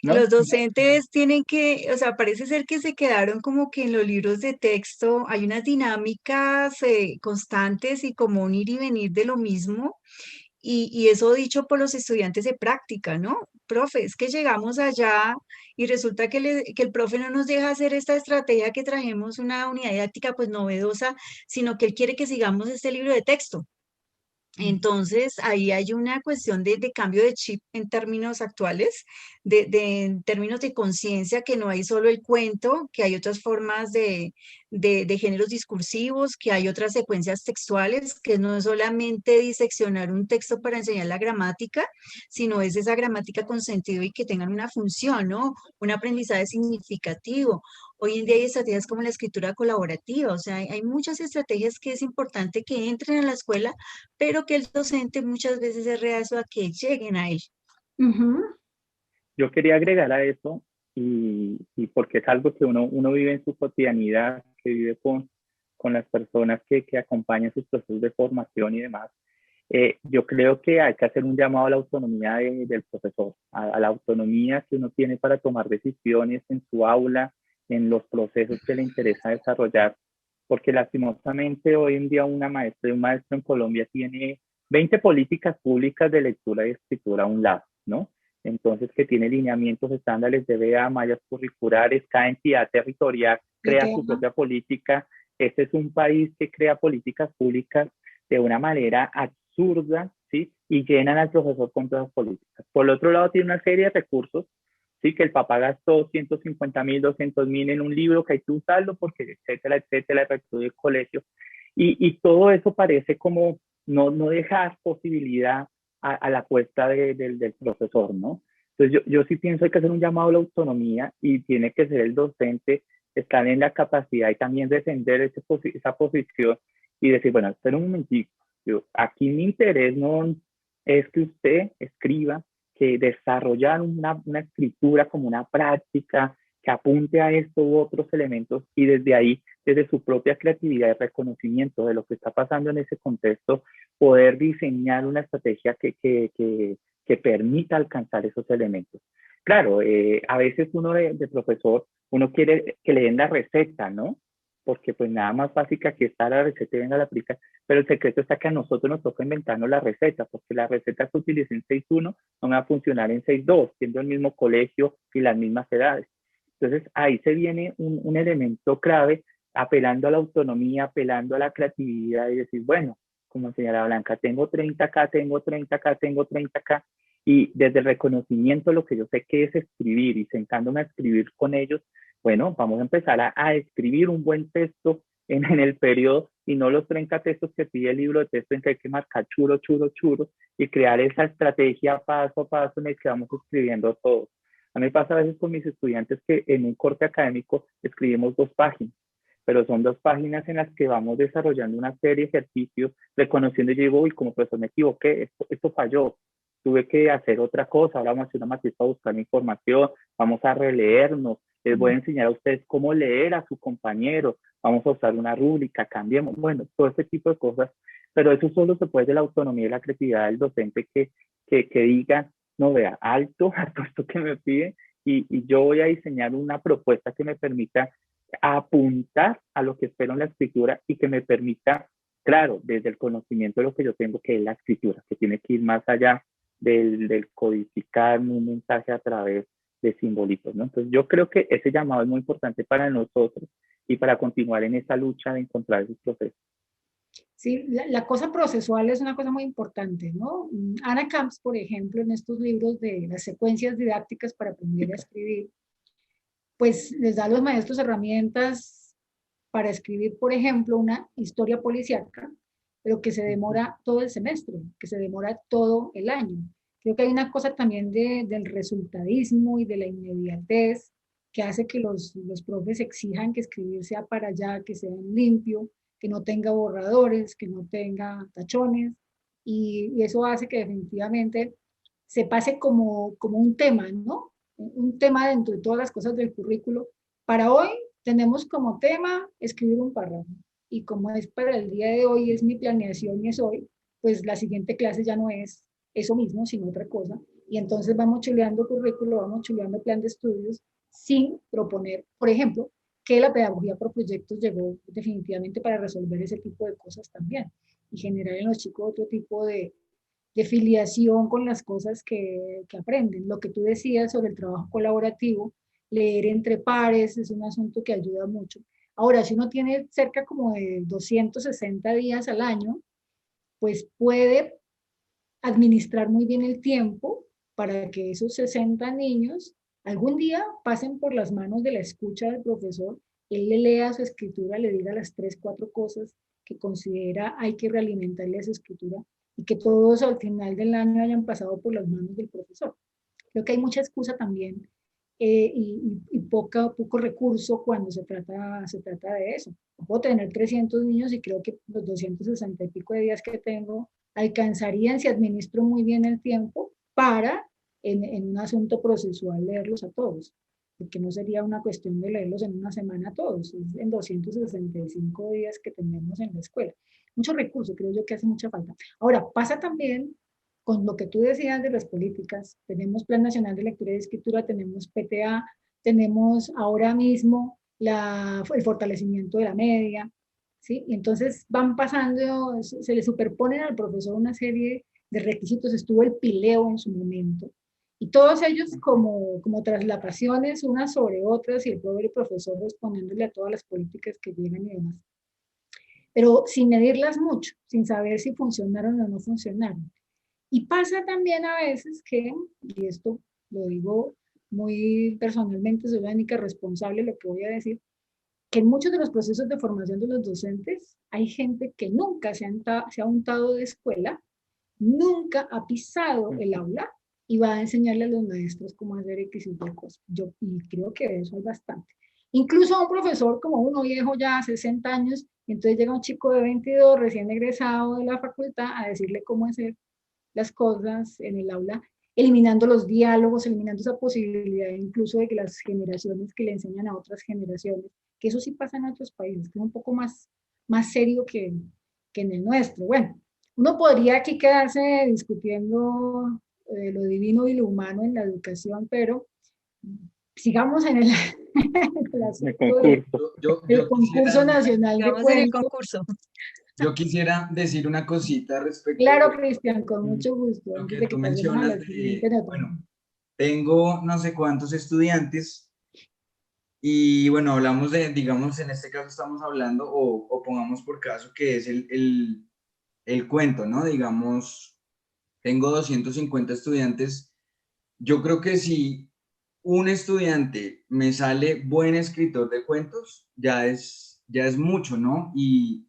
¿no? los docentes tienen que, o sea, parece ser que se quedaron como que en los libros de texto hay unas dinámicas constantes y como un ir y venir de lo mismo. Y eso dicho por los estudiantes de práctica, ¿no? Profe, es que llegamos allá y resulta que el profe no nos deja hacer esta estrategia que trajimos, una unidad didáctica pues novedosa, sino que él quiere que sigamos este libro de texto. Entonces, ahí hay una cuestión de cambio de chip en términos actuales, en términos de conciencia, que no hay solo el cuento, que hay otras formas de géneros discursivos, que hay otras secuencias textuales, que no es solamente diseccionar un texto para enseñar la gramática, sino es esa gramática con sentido y que tengan una función, ¿no? Un aprendizaje significativo. Hoy en día hay estrategias como la escritura colaborativa, o sea, hay muchas estrategias que es importante que entren a la escuela pero que el docente muchas veces es reacio a que lleguen a él. Yo quería agregar a eso, y porque es algo que uno vive en su cotidianidad, que vive con las personas que acompañan sus procesos de formación y demás. Yo creo que hay que hacer un llamado a la autonomía del profesor, a la autonomía que uno tiene para tomar decisiones en su aula, en los procesos que le interesa desarrollar, porque lastimosamente hoy en día una maestra y un maestro en Colombia tiene 20 políticas públicas de lectura y escritura a un lado, ¿no? Entonces, que tiene lineamientos, estándares de BEA, mallas curriculares, cada entidad territorial crea su propia política. Este es un país que crea políticas públicas de una manera absurda, ¿sí? Y llenan al profesor con todas las políticas. Por el otro lado, tiene una serie de recursos, ¿sí? Que el papá gastó 150.000, 200.000 en un libro que hay que usarlo porque, etcétera, etcétera, el rector del colegio. Y todo eso parece como no dejar posibilidad a la apuesta del profesor, ¿no? Entonces yo sí pienso que hay que hacer un llamado a la autonomía y tiene que ser el docente estar en la capacidad y también defender esa posición y decir, bueno, espera un momentito, aquí mi interés no es que usted escriba, que desarrollar una escritura como una práctica que apunte a esto u otros elementos y desde ahí, desde su propia creatividad y reconocimiento de lo que está pasando en ese contexto, poder diseñar una estrategia que permita alcanzar esos elementos. Claro, a veces uno de profesor, uno quiere que le den la receta, ¿no? porque pues nada más fácil que aquí está la receta y venga la aplica, pero el secreto está que a nosotros nos toca inventarnos la receta, porque la receta que utilicé en 6.1 no me va a funcionar en 6.2, siendo el mismo colegio y las mismas edades. Entonces ahí se viene un elemento clave, apelando a la autonomía, apelando a la creatividad y decir, bueno, como señora Blanca, tengo 30 acá, tengo 30 acá, tengo 30 acá, y desde el reconocimiento lo que yo sé que es escribir y sentándome a escribir con ellos, bueno, vamos a empezar a escribir un buen texto en el periodo y no los 30 textos que pide el libro de texto en que hay que marcar churo, churo, churo y crear esa estrategia paso a paso en el que vamos escribiendo todos. A mí me pasa a veces con mis estudiantes que en un corte académico escribimos 2 páginas, pero son 2 páginas en las que vamos desarrollando una serie de ejercicios, reconociendo y digo, uy, como profesor me equivoqué, esto falló, tuve que hacer otra cosa, ahora vamos a hacer una matriz para buscar información, vamos a releernos, les voy a enseñar a ustedes cómo leer a su compañero, vamos a usar una rúbrica, cambiemos, bueno, todo ese tipo de cosas, pero eso solo se puede de la autonomía y la creatividad del docente que diga, no vea, alto a todo esto que me pide y yo voy a diseñar una propuesta que me permita apuntar a lo que espero en la escritura y que me permita, claro, desde el conocimiento de lo que yo tengo, que es la escritura, que tiene que ir más allá del codificar un mensaje a través de simbolitos, ¿no? Entonces yo creo que ese llamado es muy importante para nosotros y para continuar en esa lucha de encontrar esos procesos. Sí, la cosa procesual es una cosa muy importante, ¿no? Anna Camps, por ejemplo, en estos libros de las secuencias didácticas para aprender a escribir, pues les da a los maestros herramientas para escribir, por ejemplo, una historia policíaca, pero que se demora todo el semestre, que se demora todo el año. Creo que hay una cosa también del resultadismo y de la inmediatez que hace que los profes exijan que escribir sea para allá, que sea limpio, que no tenga borradores, que no tenga tachones, y eso hace que definitivamente se pase como un tema, ¿no? Un tema dentro de todas las cosas del currículo. Para hoy tenemos como tema escribir un párrafo, y como es para el día de hoy, es mi planeación y es hoy, pues la siguiente clase ya no es eso mismo, sino otra cosa, y entonces vamos chuleando currículo, vamos chuleando plan de estudios, sin proponer, por ejemplo, que la pedagogía por proyectos llegó definitivamente para resolver ese tipo de cosas también, y generar en los chicos otro tipo de filiación con las cosas que aprenden. Lo que tú decías sobre el trabajo colaborativo, leer entre pares es un asunto que ayuda mucho. Ahora, si uno tiene cerca como de 260 días al año, pues puede administrar muy bien el tiempo para que esos 60 niños algún día pasen por las manos de la escucha del profesor, él le lea su escritura, le diga las 3, 4 cosas que considera hay que realimentarle esa escritura y que todos al final del año hayan pasado por las manos del profesor. Creo que hay mucha excusa también y poco recurso cuando se trata de eso. Puedo tener 300 niños y creo que los 260 y pico de días que tengo alcanzarían si administro muy bien el tiempo para, en un asunto procesual, leerlos a todos. Porque no sería una cuestión de leerlos en una semana a todos, es en 265 días que tenemos en la escuela. Mucho recurso, creo yo que hace mucha falta. Ahora, pasa también con lo que tú decías de las políticas. Tenemos Plan Nacional de Lectura y Escritura, tenemos PTA, tenemos ahora mismo el fortalecimiento de la media, ¿sí? Y entonces van pasando, se le superponen al profesor una serie de requisitos. Estuvo el pileo en su momento, y todos ellos como traslapaciones unas sobre otras, y el pobre profesor respondiéndole a todas las políticas que llegan y demás. Pero sin medirlas mucho, sin saber si funcionaron o no funcionaron. Y pasa también a veces que, y esto lo digo muy personalmente, soy la única responsable de lo que voy a decir, que en muchos de los procesos de formación de los docentes hay gente que nunca se ha untado de escuela, nunca ha pisado el aula y va a enseñarle a los maestros cómo hacer X y Y cosas. Y creo que de eso hay bastante. Incluso a un profesor como uno viejo ya, 60 años, y entonces llega un chico de 22, recién egresado de la facultad, a decirle cómo hacer las cosas en el aula, eliminando los diálogos, eliminando esa posibilidad incluso de que las generaciones que le enseñan a otras generaciones, que eso sí pasa en otros países, que es un poco más serio que en el nuestro. Bueno, uno podría aquí quedarse discutiendo lo divino y lo humano en la educación, pero sigamos en el, el El asunto del concurso. concurso nacional de Estamos en el cuentos. concurso. Yo quisiera decir una cosita respecto Claro, a Cristian, con mucho gusto. lo Antes que de tú que pasemos a la mencionas siguiente de, nota. bueno, tengo no sé cuántos estudiantes y bueno, hablamos de, digamos, en este caso estamos hablando o pongamos por caso que es el cuento, ¿no? Digamos, tengo 250 estudiantes. Yo creo que si un estudiante me sale buen escritor de cuentos, ya es mucho, ¿no? Y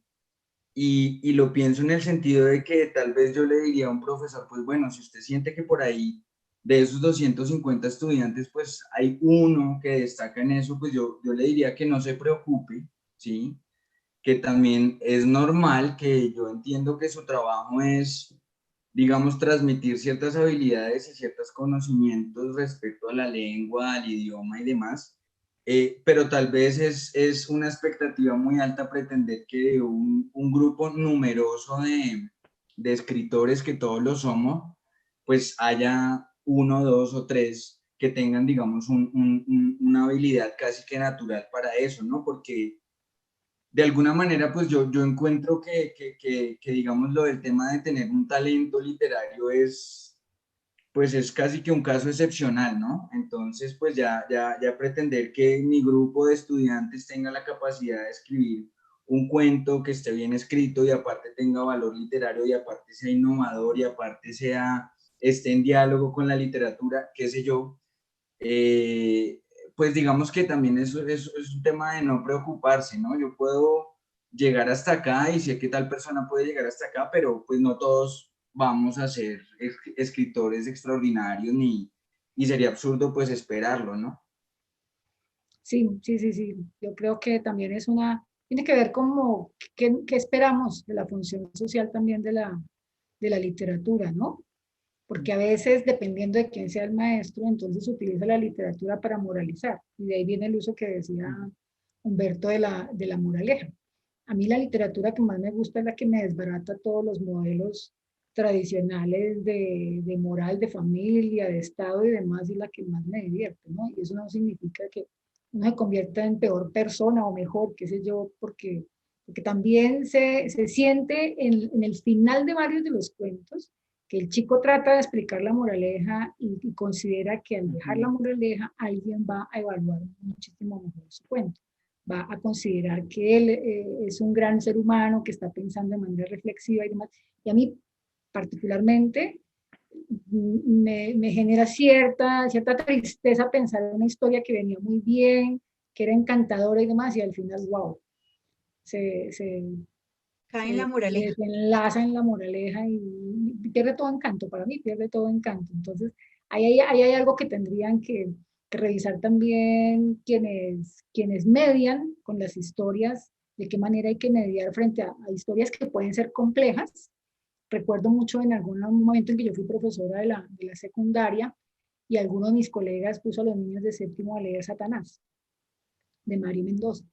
lo pienso en el sentido de que tal vez yo le diría a un profesor, pues bueno, si usted siente que por ahí de esos 250 estudiantes, pues hay uno que destaca en eso, pues yo le diría que no se preocupe, ¿sí? Que también es normal, que yo entiendo que su trabajo es, digamos, transmitir ciertas habilidades y ciertos conocimientos respecto a la lengua, al idioma y demás, pero tal vez es una expectativa muy alta pretender que un grupo numeroso de escritores, que todos lo somos, pues haya uno, dos o tres que tengan, digamos, una habilidad casi que natural para eso, ¿no? Porque de alguna manera, pues yo encuentro que, digamos, lo del tema de tener un talento literario pues es casi que un caso excepcional, ¿no? Entonces, pues ya pretender que mi grupo de estudiantes tenga la capacidad de escribir un cuento que esté bien escrito y aparte tenga valor literario y aparte sea innovador y aparte esté en diálogo con la literatura, qué sé yo, eh, pues digamos que también eso es un tema de no preocuparse, ¿no? Yo puedo llegar hasta acá y sé que tal persona puede llegar hasta acá, pero pues no todos vamos a ser escritores extraordinarios y sería absurdo pues esperarlo, ¿no? Sí, sí, sí, sí. Yo creo que también es tiene que ver como qué esperamos de la función social también de la literatura, ¿no? Porque a veces, dependiendo de quién sea el maestro, entonces se utiliza la literatura para moralizar. Y de ahí viene el uso que decía Humberto de la moraleja. A mí la literatura que más me gusta es la que me desbarata todos los modelos tradicionales de moral, de familia, de Estado y demás, y la que más me divierte, ¿no? Y eso no significa que uno se convierta en peor persona o mejor, qué sé yo, porque también se siente en el final de varios de los cuentos que el chico trata de explicar la moraleja y considera que al dejar la moraleja alguien va a evaluar muchísimo mejor su cuento, va a considerar que él es un gran ser humano que está pensando de manera reflexiva y demás. Y a mí particularmente me genera cierta tristeza pensar en una historia que venía muy bien, que era encantadora y demás, y al final, wow, se, se, Cae en la se moraleja. desenlaza en la moraleja y pierde todo encanto, para mí pierde todo encanto. Entonces, ahí hay algo que tendrían que revisar también quienes median con las historias, de qué manera hay que mediar frente a historias que pueden ser complejas. Recuerdo mucho en algún momento en que yo fui profesora de la secundaria y alguno de mis colegas puso a los niños de séptimo a leer Satanás, de Mari Mendoza.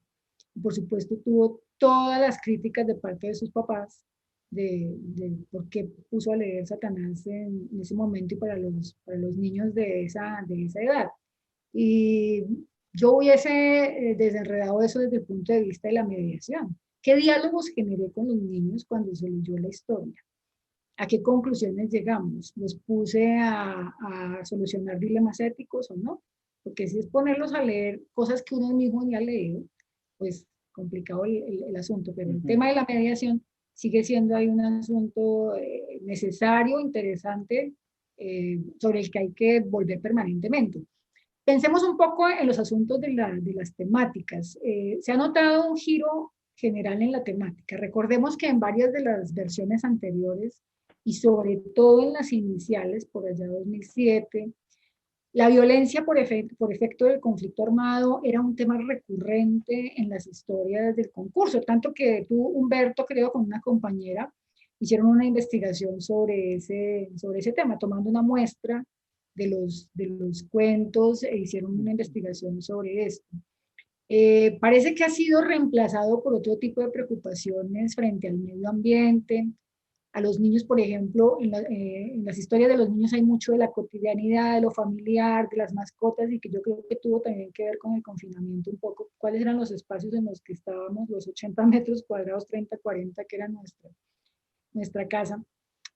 Por supuesto, tuvo todas las críticas de parte de sus papás de por qué puso a leer Satanás en ese momento y para los niños de esa edad. Y yo hubiese desenredado eso desde el punto de vista de la mediación. ¿Qué diálogos generé con los niños cuando se leyó la historia? ¿A qué conclusiones llegamos? ¿Los puse a solucionar dilemas éticos o no? Porque si es ponerlos a leer cosas que uno mismo ni ha leído, pues complicado el asunto. Pero el tema de la mediación sigue siendo ahí un asunto necesario, interesante, sobre el que hay que volver permanentemente. Pensemos un poco en los asuntos de las temáticas. Se ha notado un giro general en la temática. Recordemos que en varias de las versiones anteriores y sobre todo en las iniciales, por allá 2007, la violencia por efecto del conflicto armado era un tema recurrente en las historias del concurso, tanto que tú, Humberto, creo, con una compañera, hicieron una investigación sobre ese tema, tomando una muestra de los cuentos e hicieron una investigación sobre esto. Parece que ha sido reemplazado por otro tipo de preocupaciones frente al medio ambiente, a los niños, por ejemplo, en las historias de los niños hay mucho de la cotidianidad, de lo familiar, de las mascotas, y que yo creo que tuvo también que ver con el confinamiento un poco, cuáles eran los espacios en los que estábamos, los 80 metros cuadrados, 30, 40, que era nuestra casa.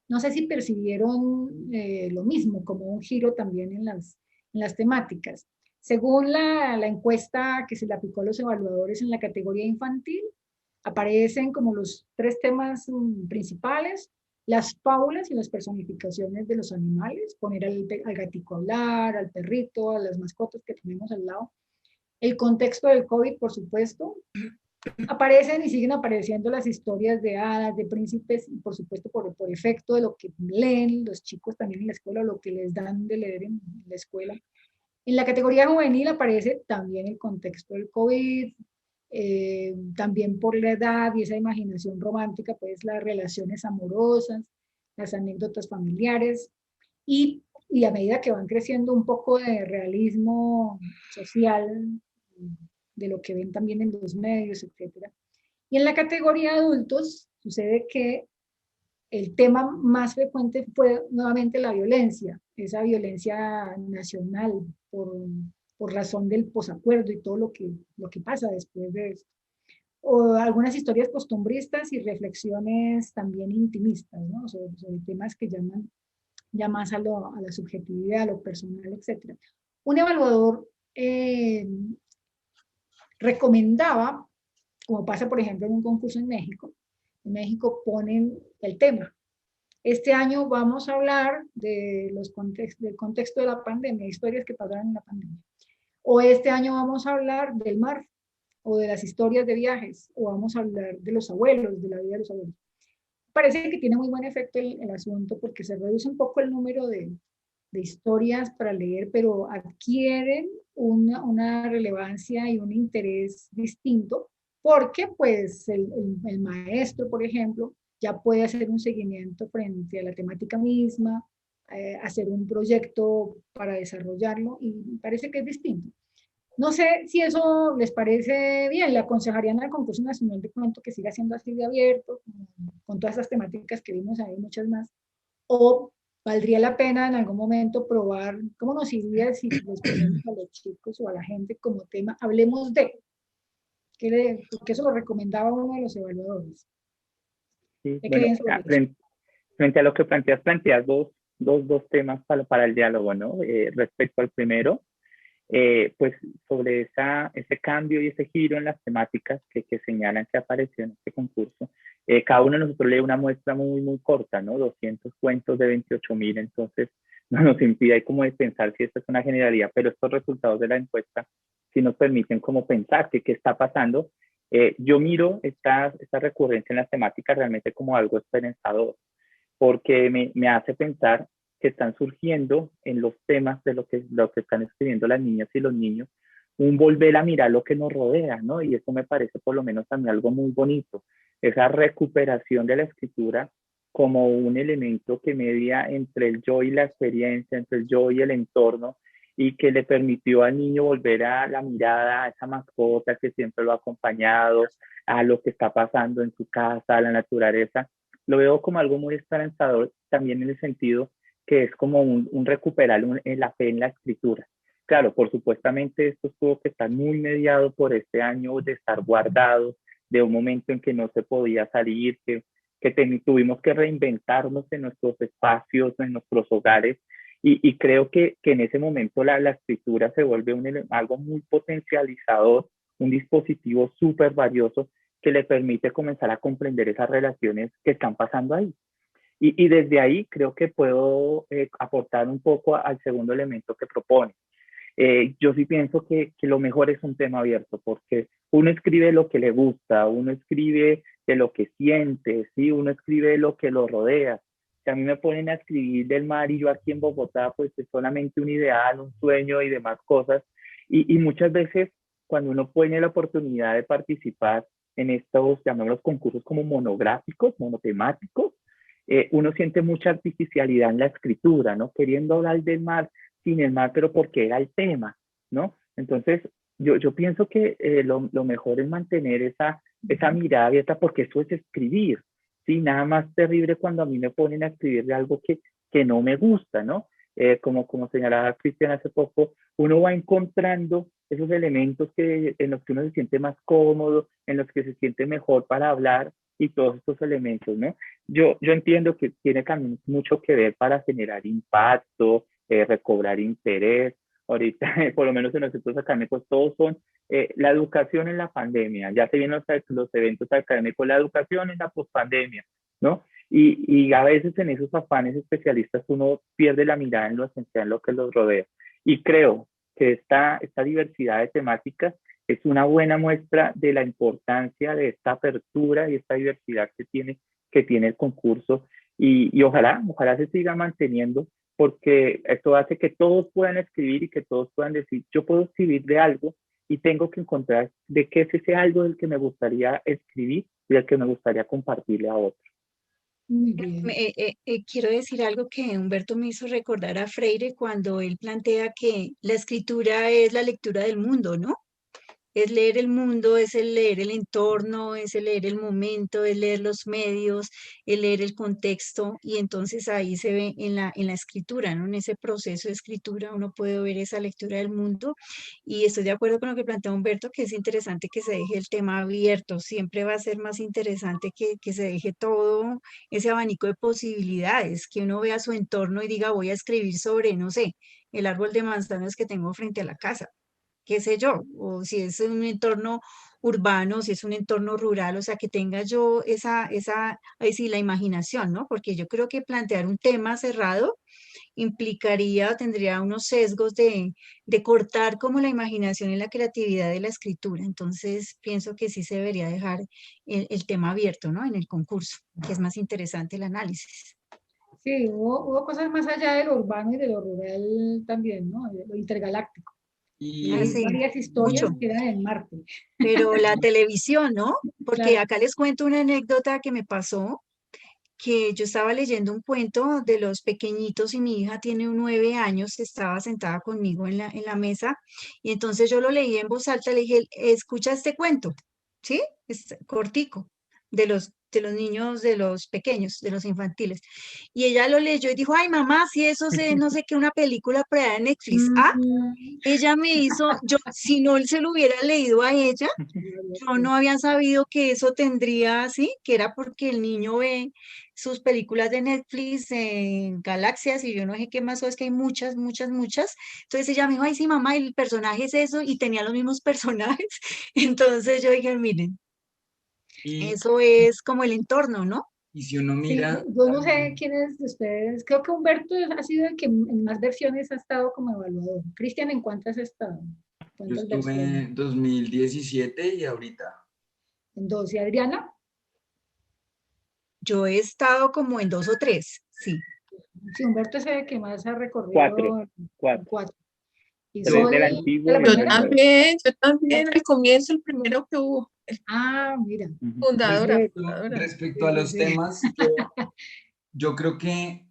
No sé si percibieron lo mismo, como un giro también en las temáticas. Según la encuesta que se le aplicó a los evaluadores en la categoría infantil, aparecen como los 3 temas principales: las fábulas y las personificaciones de los animales, poner al gatico a hablar, al perrito, a las mascotas que tenemos al lado. El contexto del COVID, por supuesto. Aparecen y siguen apareciendo las historias de hadas, de príncipes, y por supuesto por efecto de lo que leen los chicos también en la escuela, lo que les dan de leer en la escuela. En la categoría juvenil aparece también el contexto del COVID, también por la edad y esa imaginación romántica, pues las relaciones amorosas, las anécdotas familiares, y a medida que van creciendo un poco de realismo social, de lo que ven también en los medios, etc. Y en la categoría adultos sucede que el tema más frecuente fue nuevamente la violencia, esa violencia nacional por razón del posacuerdo y todo lo que pasa después de eso. O algunas historias costumbristas y reflexiones también intimistas, ¿no? sobre temas que llaman ya más a la subjetividad, a lo personal, etc. Un evaluador recomendaba, como pasa por ejemplo en un concurso en México ponen el tema. Este año vamos a hablar de del contexto de la pandemia, historias que pasaron en la pandemia. O este año vamos a hablar del mar, o de las historias de viajes, o vamos a hablar de los abuelos, de la vida de los abuelos. Parece que tiene muy buen efecto el asunto, porque se reduce un poco el número de historias para leer, pero adquieren una relevancia y un interés distinto, porque pues el maestro, por ejemplo, ya puede hacer un seguimiento frente a la temática misma, hacer un proyecto para desarrollarlo, y parece que es distinto. No sé si eso les parece bien. Le aconsejarían al concurso nacional de cuento que siga siendo así de abierto, con todas esas temáticas que vimos ahí, muchas más, o valdría la pena en algún momento probar cómo nos iría si les ponemos a los chicos o a la gente como tema, hablemos de, porque eso lo recomendaba uno de los evaluadores. Sí, ¿Qué bueno, creen sobre eso? frente a lo que planteas dos temas para el diálogo, ¿no? Respecto al primero, pues sobre ese cambio y ese giro en las temáticas que señalan que apareció en este concurso. Cada uno de nosotros lee una muestra muy, muy corta, ¿no? 200 cuentos de 28.000, entonces no nos impide como de pensar si esta es una generalidad, pero estos resultados de la encuesta sí nos permiten como pensar qué está pasando. Yo miro esta recurrencia en las temáticas realmente como algo esperanzador, porque me hace pensar que están surgiendo en los temas de lo que están escribiendo las niñas y los niños, un volver a mirar lo que nos rodea, ¿no? Y eso me parece por lo menos a mí algo muy bonito, esa recuperación de la escritura como un elemento que media entre el yo y la experiencia, entre el yo y el entorno, y que le permitió al niño volver a la mirada a esa mascota que siempre lo ha acompañado, a lo que está pasando en su casa, a la naturaleza. Lo veo como algo muy esperanzador también en el sentido que es como un recuperar la fe en la escritura. Claro, por supuestamente esto tuvo que estar muy mediado por este año de estar guardado, de un momento en que no se podía salir, que tuvimos que reinventarnos en nuestros espacios, en nuestros hogares, y creo que en ese momento la escritura se vuelve algo muy potencializador, un dispositivo súper valioso que le permite comenzar a comprender esas relaciones que están pasando ahí. Y desde ahí creo que puedo aportar un poco al segundo elemento que propone. Yo sí pienso que lo mejor es un tema abierto, porque uno escribe lo que le gusta, uno escribe de lo que siente, ¿sí? Uno escribe de lo que lo rodea. Si a mí me ponen a escribir del mar y yo aquí en Bogotá, pues es solamente un ideal, un sueño y demás cosas. Y muchas veces cuando uno tiene la oportunidad de participar en estos, llamémoslos concursos como monográficos, monotemáticos, uno siente mucha artificialidad en la escritura, ¿no? Queriendo hablar del mar sin el mar, pero porque era el tema, ¿no? Entonces, yo pienso que lo mejor es mantener esa mirada abierta, porque eso es escribir. Sí, nada más terrible cuando a mí me ponen a escribir de algo que no me gusta, ¿no? Como señalaba Cristian hace poco, uno va encontrando esos elementos en los que uno se siente más cómodo, en los que se siente mejor para hablar y todos estos elementos, ¿no? Yo entiendo que tiene también mucho que ver para generar impacto, recobrar interés. Ahorita, por lo menos en los sectores académicos, todos son la educación en la pandemia, ya se vienen los eventos académicos, la educación en la pospandemia, ¿no? Y a veces en esos afanes especialistas uno pierde la mirada en lo esencial, en lo que los rodea. Y creo que esta diversidad de temáticas es una buena muestra de la importancia de esta apertura y esta diversidad que tiene el concurso. Y ojalá se siga manteniendo, porque esto hace que todos puedan escribir y que todos puedan decir, yo puedo escribir de algo y tengo que encontrar de qué es ese algo del que me gustaría escribir y del que me gustaría compartirle a otros. Muy bien. Quiero decir algo que Humberto me hizo recordar a Freire cuando él plantea que la escritura es la lectura del mundo, ¿no? Es leer el mundo, es el leer el entorno, es el leer el momento, es leer los medios, es leer el contexto, y entonces ahí se ve en la escritura, ¿no? En ese proceso de escritura uno puede ver esa lectura del mundo, y estoy de acuerdo con lo que plantea Humberto, que es interesante que se deje el tema abierto, siempre va a ser más interesante que se deje todo ese abanico de posibilidades, que uno vea su entorno y diga, voy a escribir sobre, no sé, el árbol de manzanas que tengo frente a la casa, qué sé yo, o si es un entorno urbano, si es un entorno rural, o sea, que tenga yo ahí sí, la imaginación, ¿no? Porque yo creo que plantear un tema cerrado implicaría, o tendría unos sesgos de cortar como la imaginación y la creatividad de la escritura. Entonces, pienso que sí se debería dejar el tema abierto, ¿no? En el concurso, que es más interesante el análisis. Sí, hubo cosas más allá de lo urbano y de lo rural también, ¿no? De lo intergaláctico. Y Hay Así, varias historias mucho. que eran en Marte. Pero la televisión, ¿no? Porque Claro. acá les cuento una anécdota que me pasó, que yo estaba leyendo un cuento de los pequeñitos y mi hija tiene 9 años, estaba sentada conmigo en la mesa, y entonces yo lo leí en voz alta, le dije, escucha este cuento, ¿sí? Es cortico, de los niños, de los pequeños, de los infantiles. Y ella lo leyó y dijo, ay mamá, si eso es no sé qué, una película por allá de Netflix. Ah, Mm, ella me hizo, yo, si no se lo hubiera leído a ella, yo no había sabido que eso tendría así, que era porque el niño ve sus películas de Netflix en Galaxias y yo no sé qué más, o es que hay muchas, muchas, muchas. Entonces ella me dijo, ay, sí, mamá, el personaje es eso, y tenía los mismos personajes. Entonces yo dije, miren, y, eso es como el entorno, ¿no? y si uno sí, mira, yo no sé quiénes de ustedes, creo que Humberto ha sido el que en más versiones ha estado como evaluador. Cristian, ¿en cuántas has estado? yo ¿Cuántas estuve versiones? en 2017 y ahorita. En dos. ¿Y Adriana? Yo he estado como en 2 o 3, sí. Sí, Humberto es el que más ha Cuatro, recorrido en cuatro. cuatro. ¿Y Tres del Zoe de antiguo la y uno Yo del primera? nuevo. también, al comienzo, el primero que hubo, Ah, mira. Ujú. fundadora, fundadora. Respecto Sí, a sí, los sí. temas, yo creo que,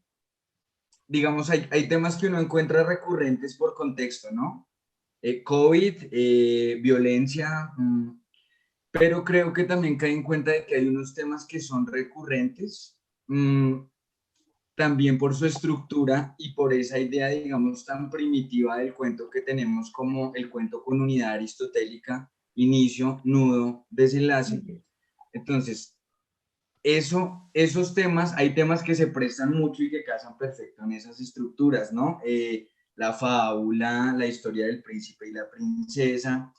digamos, hay temas que uno encuentra recurrentes por contexto, ¿no? COVID, violencia, pero creo que también cae en cuenta de que hay unos temas que son recurrentes, también por su estructura y por esa idea, digamos, tan primitiva del cuento que tenemos como el cuento con unidad aristotélica, inicio, nudo, desenlace. Entonces, esos temas, hay temas que se prestan mucho y que casan perfecto en esas estructuras, ¿no? La fábula, la historia del príncipe y la princesa.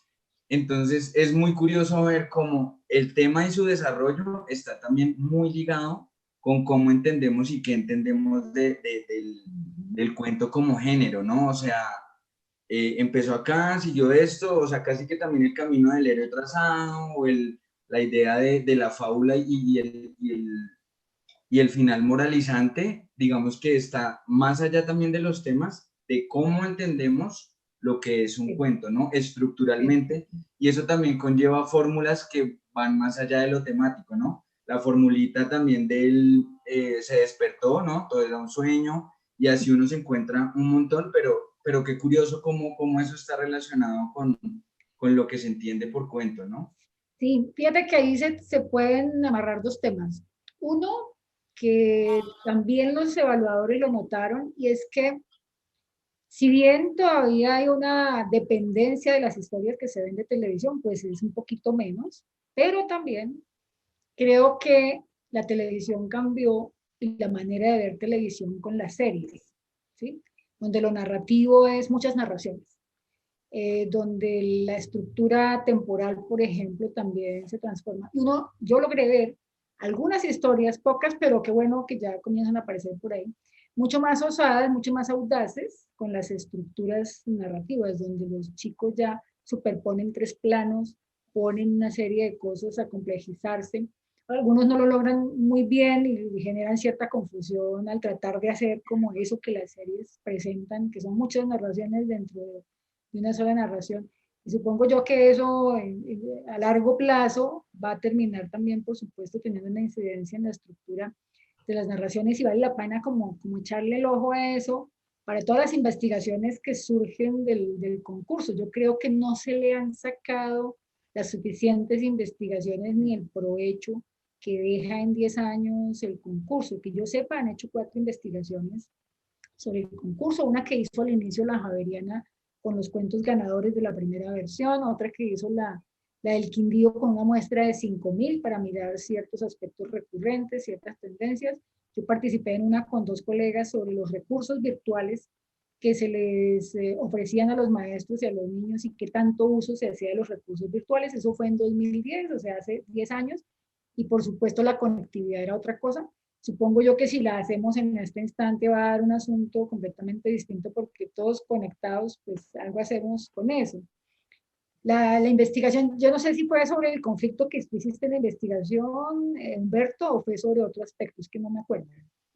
Entonces, es muy curioso ver cómo el tema y su desarrollo está también muy ligado con cómo entendemos y qué entendemos del cuento como género, ¿no? O sea, empezó acá, siguió esto, o sea, casi que también el camino del héroe trazado, o la idea de la fábula y el final moralizante, digamos que está más allá también de los temas, de cómo entendemos lo que es un Sí, cuento, ¿no? sí. Estructuralmente, y eso también conlleva fórmulas que van más allá de lo temático, ¿no? La formulita también se despertó, ¿no? Todo era un sueño, y así uno se encuentra un montón, pero qué curioso cómo eso está relacionado con lo que se entiende por cuento, ¿no? Sí, fíjate que ahí se pueden amarrar dos temas. Uno, que también los evaluadores lo notaron, y es que si bien todavía hay una dependencia de las historias que se ven de televisión, pues es un poquito menos, pero también creo que la televisión cambió la manera de ver televisión con las series, ¿sí? Donde lo narrativo es muchas narraciones, donde la estructura temporal, por ejemplo, también se transforma. Y yo logré ver algunas historias, pocas, pero qué bueno que ya comienzan a aparecer por ahí, mucho más osadas, mucho más audaces con las estructuras narrativas, donde los chicos ya superponen tres planos, ponen una serie de cosas a complejizarse. Algunos no lo logran muy bien y generan cierta confusión al tratar de hacer como eso que las series presentan, que son muchas narraciones dentro de una sola narración. Y supongo yo que eso a largo plazo va a terminar también, por supuesto, teniendo una incidencia en la estructura de las narraciones y vale la pena como echarle el ojo a eso para todas las investigaciones que surgen del concurso. Yo creo que no se le han sacado las suficientes investigaciones ni el provecho que deja en 10 años el concurso. Que yo sepa, han hecho 4 investigaciones sobre el concurso, una que hizo al inicio la Javeriana con los cuentos ganadores de la primera versión, otra que hizo la del Quindío con una muestra de 5.000 para mirar ciertos aspectos recurrentes, ciertas tendencias. Yo participé en una con 2 colegas sobre los recursos virtuales que se les ofrecían a los maestros y a los niños y qué tanto uso se hacía de los recursos virtuales. Eso fue en 2010, o sea, hace 10 años. Y por supuesto la conectividad era otra cosa. Supongo yo que si la hacemos en este instante va a dar un asunto completamente distinto porque todos conectados, pues algo hacemos con eso. La investigación, yo no sé si fue sobre el conflicto que hiciste en la investigación, Humberto, o fue sobre otro aspecto, es que no me acuerdo.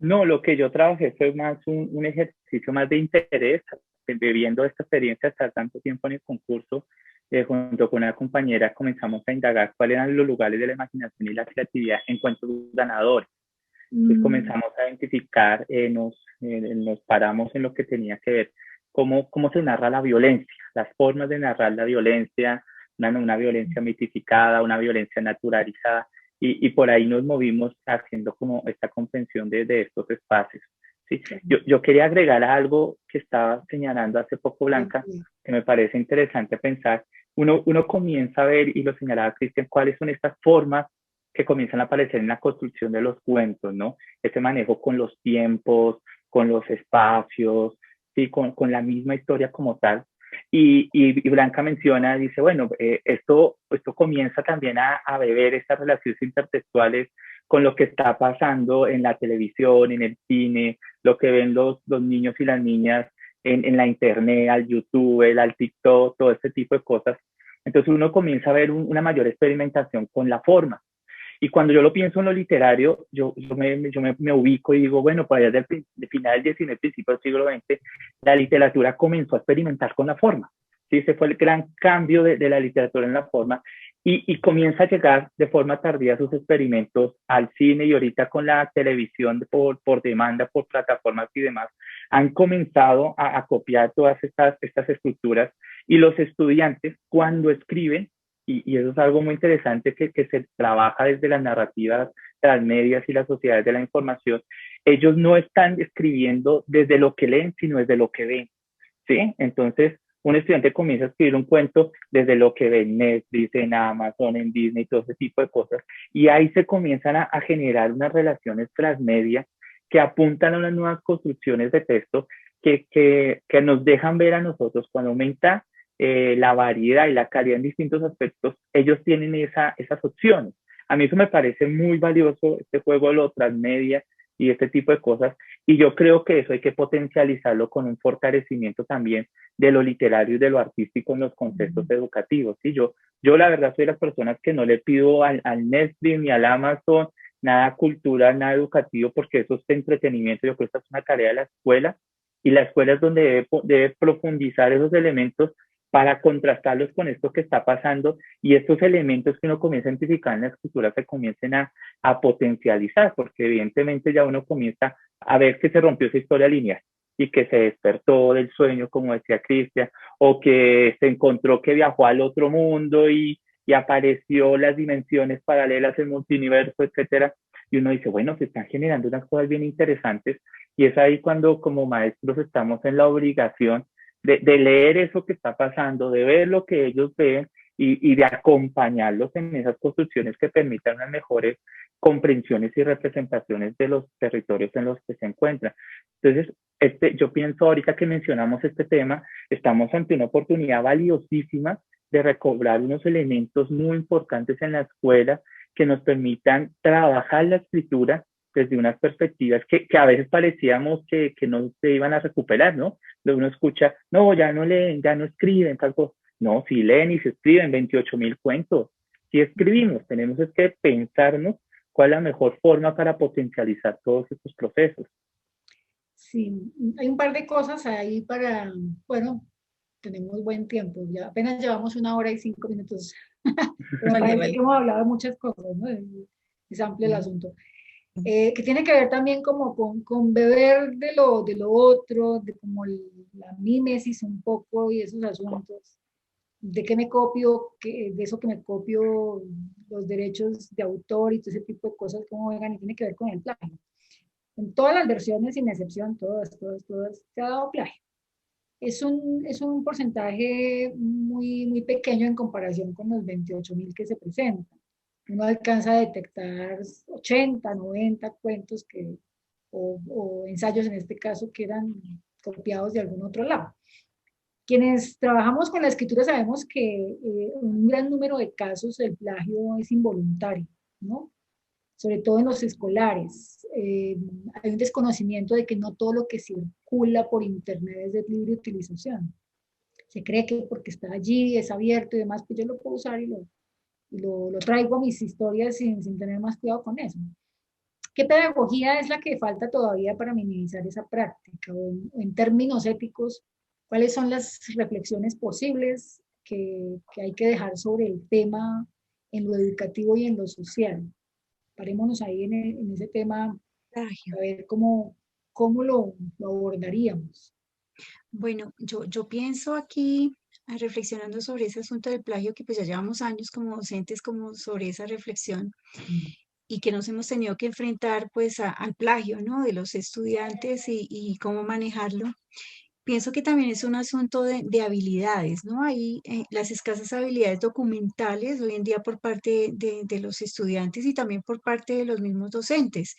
No, lo que yo trabajé fue más un ejercicio más de interés, viviendo esta experiencia estar tanto tiempo en el concurso, junto con una compañera comenzamos a indagar cuáles eran los lugares de la imaginación y la creatividad en cuentos ganadores. Entonces comenzamos a identificar, nos paramos en lo que tenía que ver cómo se narra la violencia, las formas de narrar la violencia, una violencia mitificada, una violencia naturalizada, y por ahí nos movimos haciendo como esta comprensión de estos espacios. ¿Sí? Yo quería agregar algo que estaba señalando hace poco Blanca, que me parece interesante pensar. Uno comienza a ver, y lo señalaba Cristian, cuáles son estas formas que comienzan a aparecer en la construcción de los cuentos, ¿no? Este manejo con los tiempos, con los espacios, ¿sí? con la misma historia como tal. Y Blanca menciona, dice, bueno, esto comienza también a beber estas relaciones intertextuales con lo que está pasando en la televisión, en el cine, lo que ven los niños y las niñas en la internet, al YouTube, al TikTok, todo este tipo de cosas. Entonces uno comienza a ver una mayor experimentación con la forma. Y cuando yo lo pienso en lo literario, yo me ubico y digo, bueno, por allá de final del XIX, principio del siglo XX, la literatura comenzó a experimentar con la forma. ¿Sí? Ese fue el gran cambio de la literatura en la forma y comienza a llegar de forma tardía sus experimentos al cine y ahorita con la televisión por demanda, por plataformas y demás, han comenzado a copiar todas estas estructuras y los estudiantes cuando escriben, y eso es algo muy interesante que se trabaja desde las narrativas de las medias y las sociedades de la información, ellos no están escribiendo desde lo que leen, sino desde lo que ven, ¿sí? Entonces, un estudiante comienza a escribir un cuento desde lo que ve en Netflix, en Amazon, en Disney, todo ese tipo de cosas, y ahí se comienzan a generar unas relaciones transmedia que apuntan a unas nuevas construcciones de texto que nos dejan ver a nosotros cuando aumenta la variedad y la calidad en distintos aspectos, ellos tienen esas opciones. A mí eso me parece muy valioso, este juego de lo transmedia y este tipo de cosas, y yo creo que eso hay que potencializarlo con un fortalecimiento también de lo literario y de lo artístico en los contextos educativos. ¿Sí? Yo la verdad soy de las personas que no le pido al Netflix ni al Amazon nada cultural, nada educativo, porque eso es entretenimiento. Yo creo que esta es una tarea de la escuela, y la escuela es donde debe profundizar esos elementos para contrastarlos con esto que está pasando y estos elementos que uno comienza a identificar en la escritura se comiencen a potencializar, porque evidentemente ya uno comienza a ver que se rompió esa historia lineal y que se despertó del sueño, como decía Cristian, o que se encontró que viajó al otro mundo y apareció las dimensiones paralelas, el multiverso, etcétera. y uno dice, bueno, se están generando unas cosas bien interesantes, y es ahí cuando como maestros estamos en la obligación de leer eso que está pasando, de ver lo que ellos ven y de acompañarlos en esas construcciones que permitan unas mejores comprensiones y representaciones de los territorios en los que se encuentran. Entonces, yo pienso ahorita que mencionamos este tema, estamos ante una oportunidad valiosísima de recobrar unos elementos muy importantes en la escuela que nos permitan trabajar la escritura desde unas perspectivas que a veces parecíamos que no se iban a recuperar, ¿no? Uno escucha, no, ya no leen, ya no escriben, tal cosa. No, sí leen y se escriben 28.000 cuentos. Sí escribimos, tenemos es que pensarnos cuál es la mejor forma para potencializar todos estos procesos. Sí, hay un par de cosas ahí para, bueno, tenemos buen tiempo, ya apenas llevamos 1 hora y 5 minutos, pero Vale, parece vale. que hemos hablado de muchas cosas, ¿no? Es amplio el asunto. Que tiene que ver también como con beber de lo otro, de como la mímesis un poco y esos asuntos, de qué me copio, de eso que me copio, los derechos de autor y todo ese tipo de cosas, como vengan, y tiene que ver con el plagio. En todas las versiones, sin excepción, todas, se ha dado plagio. Es un porcentaje muy, muy pequeño en comparación con los 28.000 que se presentan. Uno alcanza a detectar 80, 90 cuentos o ensayos en este caso que eran copiados de algún otro lado. Quienes trabajamos con la escritura sabemos que en un gran número de casos el plagio es involuntario, ¿no? Sobre todo en los escolares. Hay un desconocimiento de que no todo lo que circula por internet es de libre utilización. Se cree que porque está allí, es abierto y demás, pues yo lo puedo usar y lo traigo a mis historias sin tener más cuidado con eso. ¿Qué pedagogía es la que falta todavía para minimizar esa práctica? O en términos éticos, ¿cuáles son las reflexiones posibles que hay que dejar sobre el tema en lo educativo y en lo social? Parémonos ahí en ese tema, Plagio. a ver cómo lo abordaríamos. Bueno, yo pienso aquí, reflexionando sobre ese asunto del plagio, que pues ya llevamos años como docentes como sobre esa reflexión y que nos hemos tenido que enfrentar pues al plagio, ¿no? De los estudiantes y cómo manejarlo. Pienso que también es un asunto de habilidades, ¿no? Hay las escasas habilidades documentales hoy en día por parte de los estudiantes y también por parte de los mismos docentes,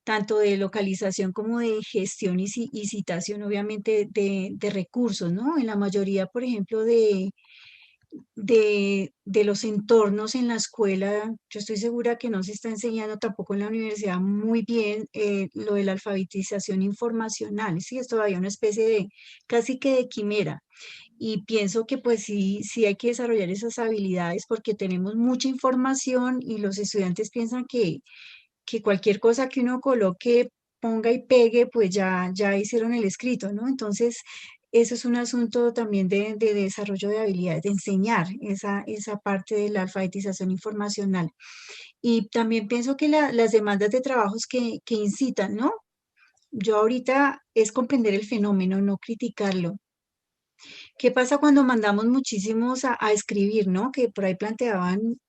tanto de localización como de gestión y citación, obviamente, de recursos, ¿no? En la mayoría, por ejemplo, de los entornos en la escuela, yo estoy segura que no se está enseñando tampoco en la universidad muy bien lo de la alfabetización informacional, sí, es todavía una especie de casi que de quimera. Y pienso que pues sí hay que desarrollar esas habilidades porque tenemos mucha información y los estudiantes piensan que cualquier cosa que uno coloque, ponga y pegue, pues ya hicieron el escrito, ¿no? Entonces, eso es un asunto también de desarrollo de habilidades, de enseñar esa parte de la alfabetización informacional. Y también pienso que las demandas de trabajos que incitan, ¿no? Yo ahorita es comprender el fenómeno, no criticarlo. ¿Qué pasa cuando mandamos muchísimos a escribir, ¿no? Que por ahí planteaban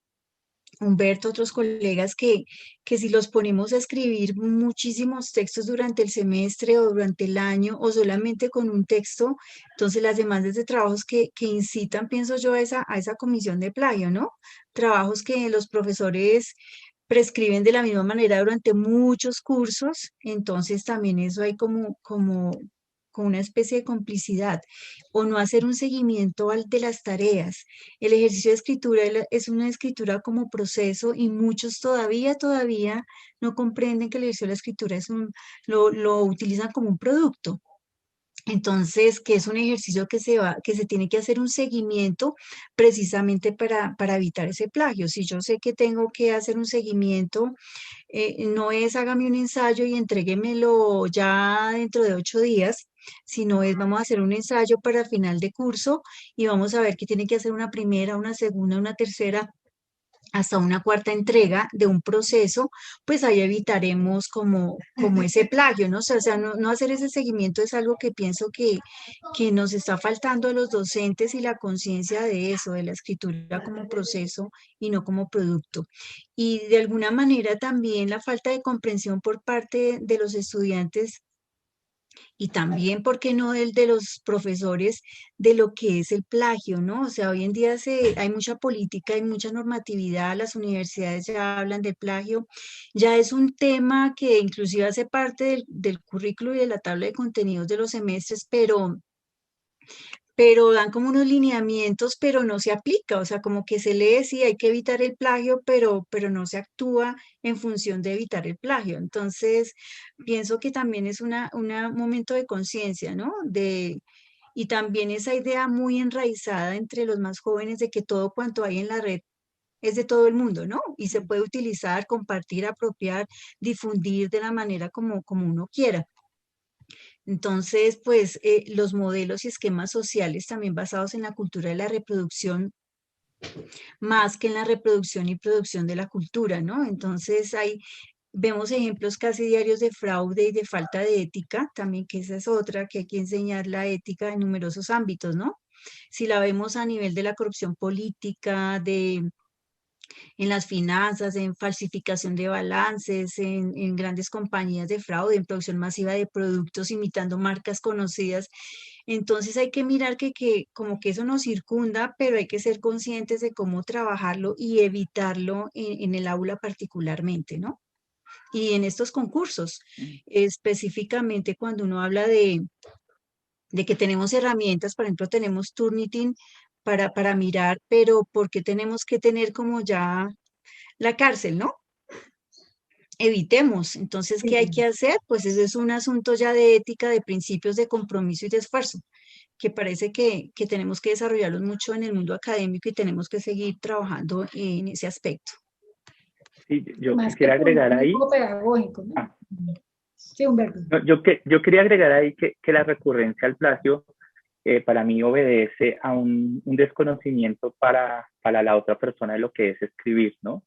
Humberto, otros colegas, que si los ponemos a escribir muchísimos textos durante el semestre o durante el año o solamente con un texto, entonces las demandas de trabajos que incitan, pienso yo, a esa comisión de plagio, ¿no? Trabajos que los profesores prescriben de la misma manera durante muchos cursos, entonces también eso hay como una especie de complicidad, o no hacer un seguimiento de las tareas. El ejercicio de escritura es una escritura como proceso y muchos todavía no comprenden que el ejercicio de la escritura lo utilizan como un producto. Entonces, que es un ejercicio que se tiene que hacer un seguimiento precisamente para evitar ese plagio. Si yo sé que tengo que hacer un seguimiento, no es hágame un ensayo y entréguemelo ya dentro de 8 días, sino es vamos a hacer un ensayo para final de curso y vamos a ver que tiene que hacer una primera, una segunda, una tercera hasta una cuarta entrega de un proceso, pues ahí evitaremos como ese plagio, ¿no? O sea, no hacer ese seguimiento es algo que pienso que nos está faltando a los docentes y la conciencia de eso, de la escritura como proceso y no como producto. Y de alguna manera también la falta de comprensión por parte de los estudiantes y también, ¿por qué no el de los profesores de lo que es el plagio, ¿no? O sea, hoy en día hay mucha política, hay mucha normatividad, las universidades ya hablan del plagio, ya es un tema que inclusive hace parte del currículo y de la tabla de contenidos de los semestres, pero dan como unos lineamientos, pero no se aplica, o sea, como que se lee, sí, hay que evitar el plagio, pero no se actúa en función de evitar el plagio. Entonces, pienso que también es un momento de conciencia, ¿no? Y también esa idea muy enraizada entre los más jóvenes de que todo cuanto hay en la red es de todo el mundo, ¿no? Y se puede utilizar, compartir, apropiar, difundir de la manera como uno quiera. Entonces, pues los modelos y esquemas sociales también basados en la cultura de la reproducción, más que en la reproducción y producción de la cultura, ¿no? Entonces, vemos ejemplos casi diarios de fraude y de falta de ética, también que esa es otra, que hay que enseñar la ética en numerosos ámbitos, ¿no? Si la vemos a nivel de la corrupción política, en las finanzas, en falsificación de balances, en grandes compañías de fraude, en producción masiva de productos imitando marcas conocidas. Entonces hay que mirar que como que eso nos circunda, pero hay que ser conscientes de cómo trabajarlo y evitarlo en el aula particularmente, ¿no? Y en estos concursos, específicamente cuando uno habla de que tenemos herramientas, por ejemplo, tenemos Turnitin para mirar, pero ¿por qué tenemos que tener como ya la cárcel, ¿no? Evitemos. Entonces, ¿qué hay que hacer? Pues ese es un asunto ya de ética, de principios de compromiso y de esfuerzo, que parece que tenemos que desarrollarlos mucho en el mundo académico y tenemos que seguir trabajando en ese aspecto. Sí, yo Más que quisiera agregar ahí. político pedagógico, ¿no? Ah, Sí, Humberto. no, yo quería agregar ahí que la recurrencia al plagio para mí obedece a un desconocimiento para la otra persona de lo que es escribir, ¿no?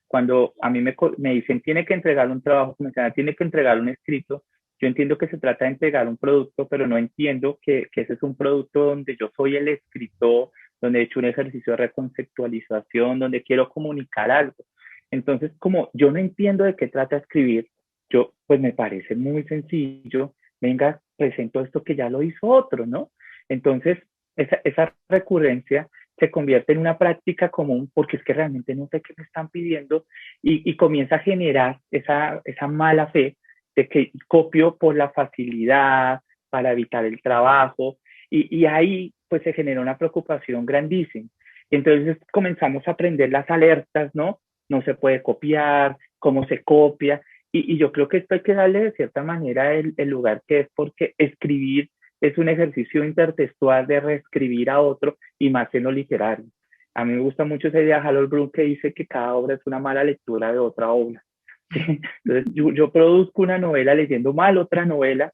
Cuando a mí me dicen tiene que entregar un trabajo, tiene que entregar un escrito, yo entiendo que se trata de entregar un producto, pero no entiendo que ese es un producto donde yo soy el escritor, donde he hecho un ejercicio de reconceptualización, donde quiero comunicar algo. Entonces, como yo no entiendo de qué trata escribir, pues me parece muy sencillo, venga, presento esto que ya lo hizo otro, ¿no? Entonces, esa recurrencia se convierte en una práctica común porque es que realmente no sé qué me están pidiendo y comienza a generar esa mala fe de que copio por la facilidad, para evitar el trabajo y ahí pues se genera una preocupación grandísima. Entonces comenzamos a aprender las alertas, ¿no? No se puede copiar, cómo se copia y yo creo que esto hay que darle de cierta manera el lugar que es porque escribir es un ejercicio intertextual de reescribir a otro y más en lo literario. A mí me gusta mucho esa idea de Harold Bloom que dice que cada obra es una mala lectura de otra obra. ¿Sí? Entonces yo produzco una novela leyendo mal otra novela,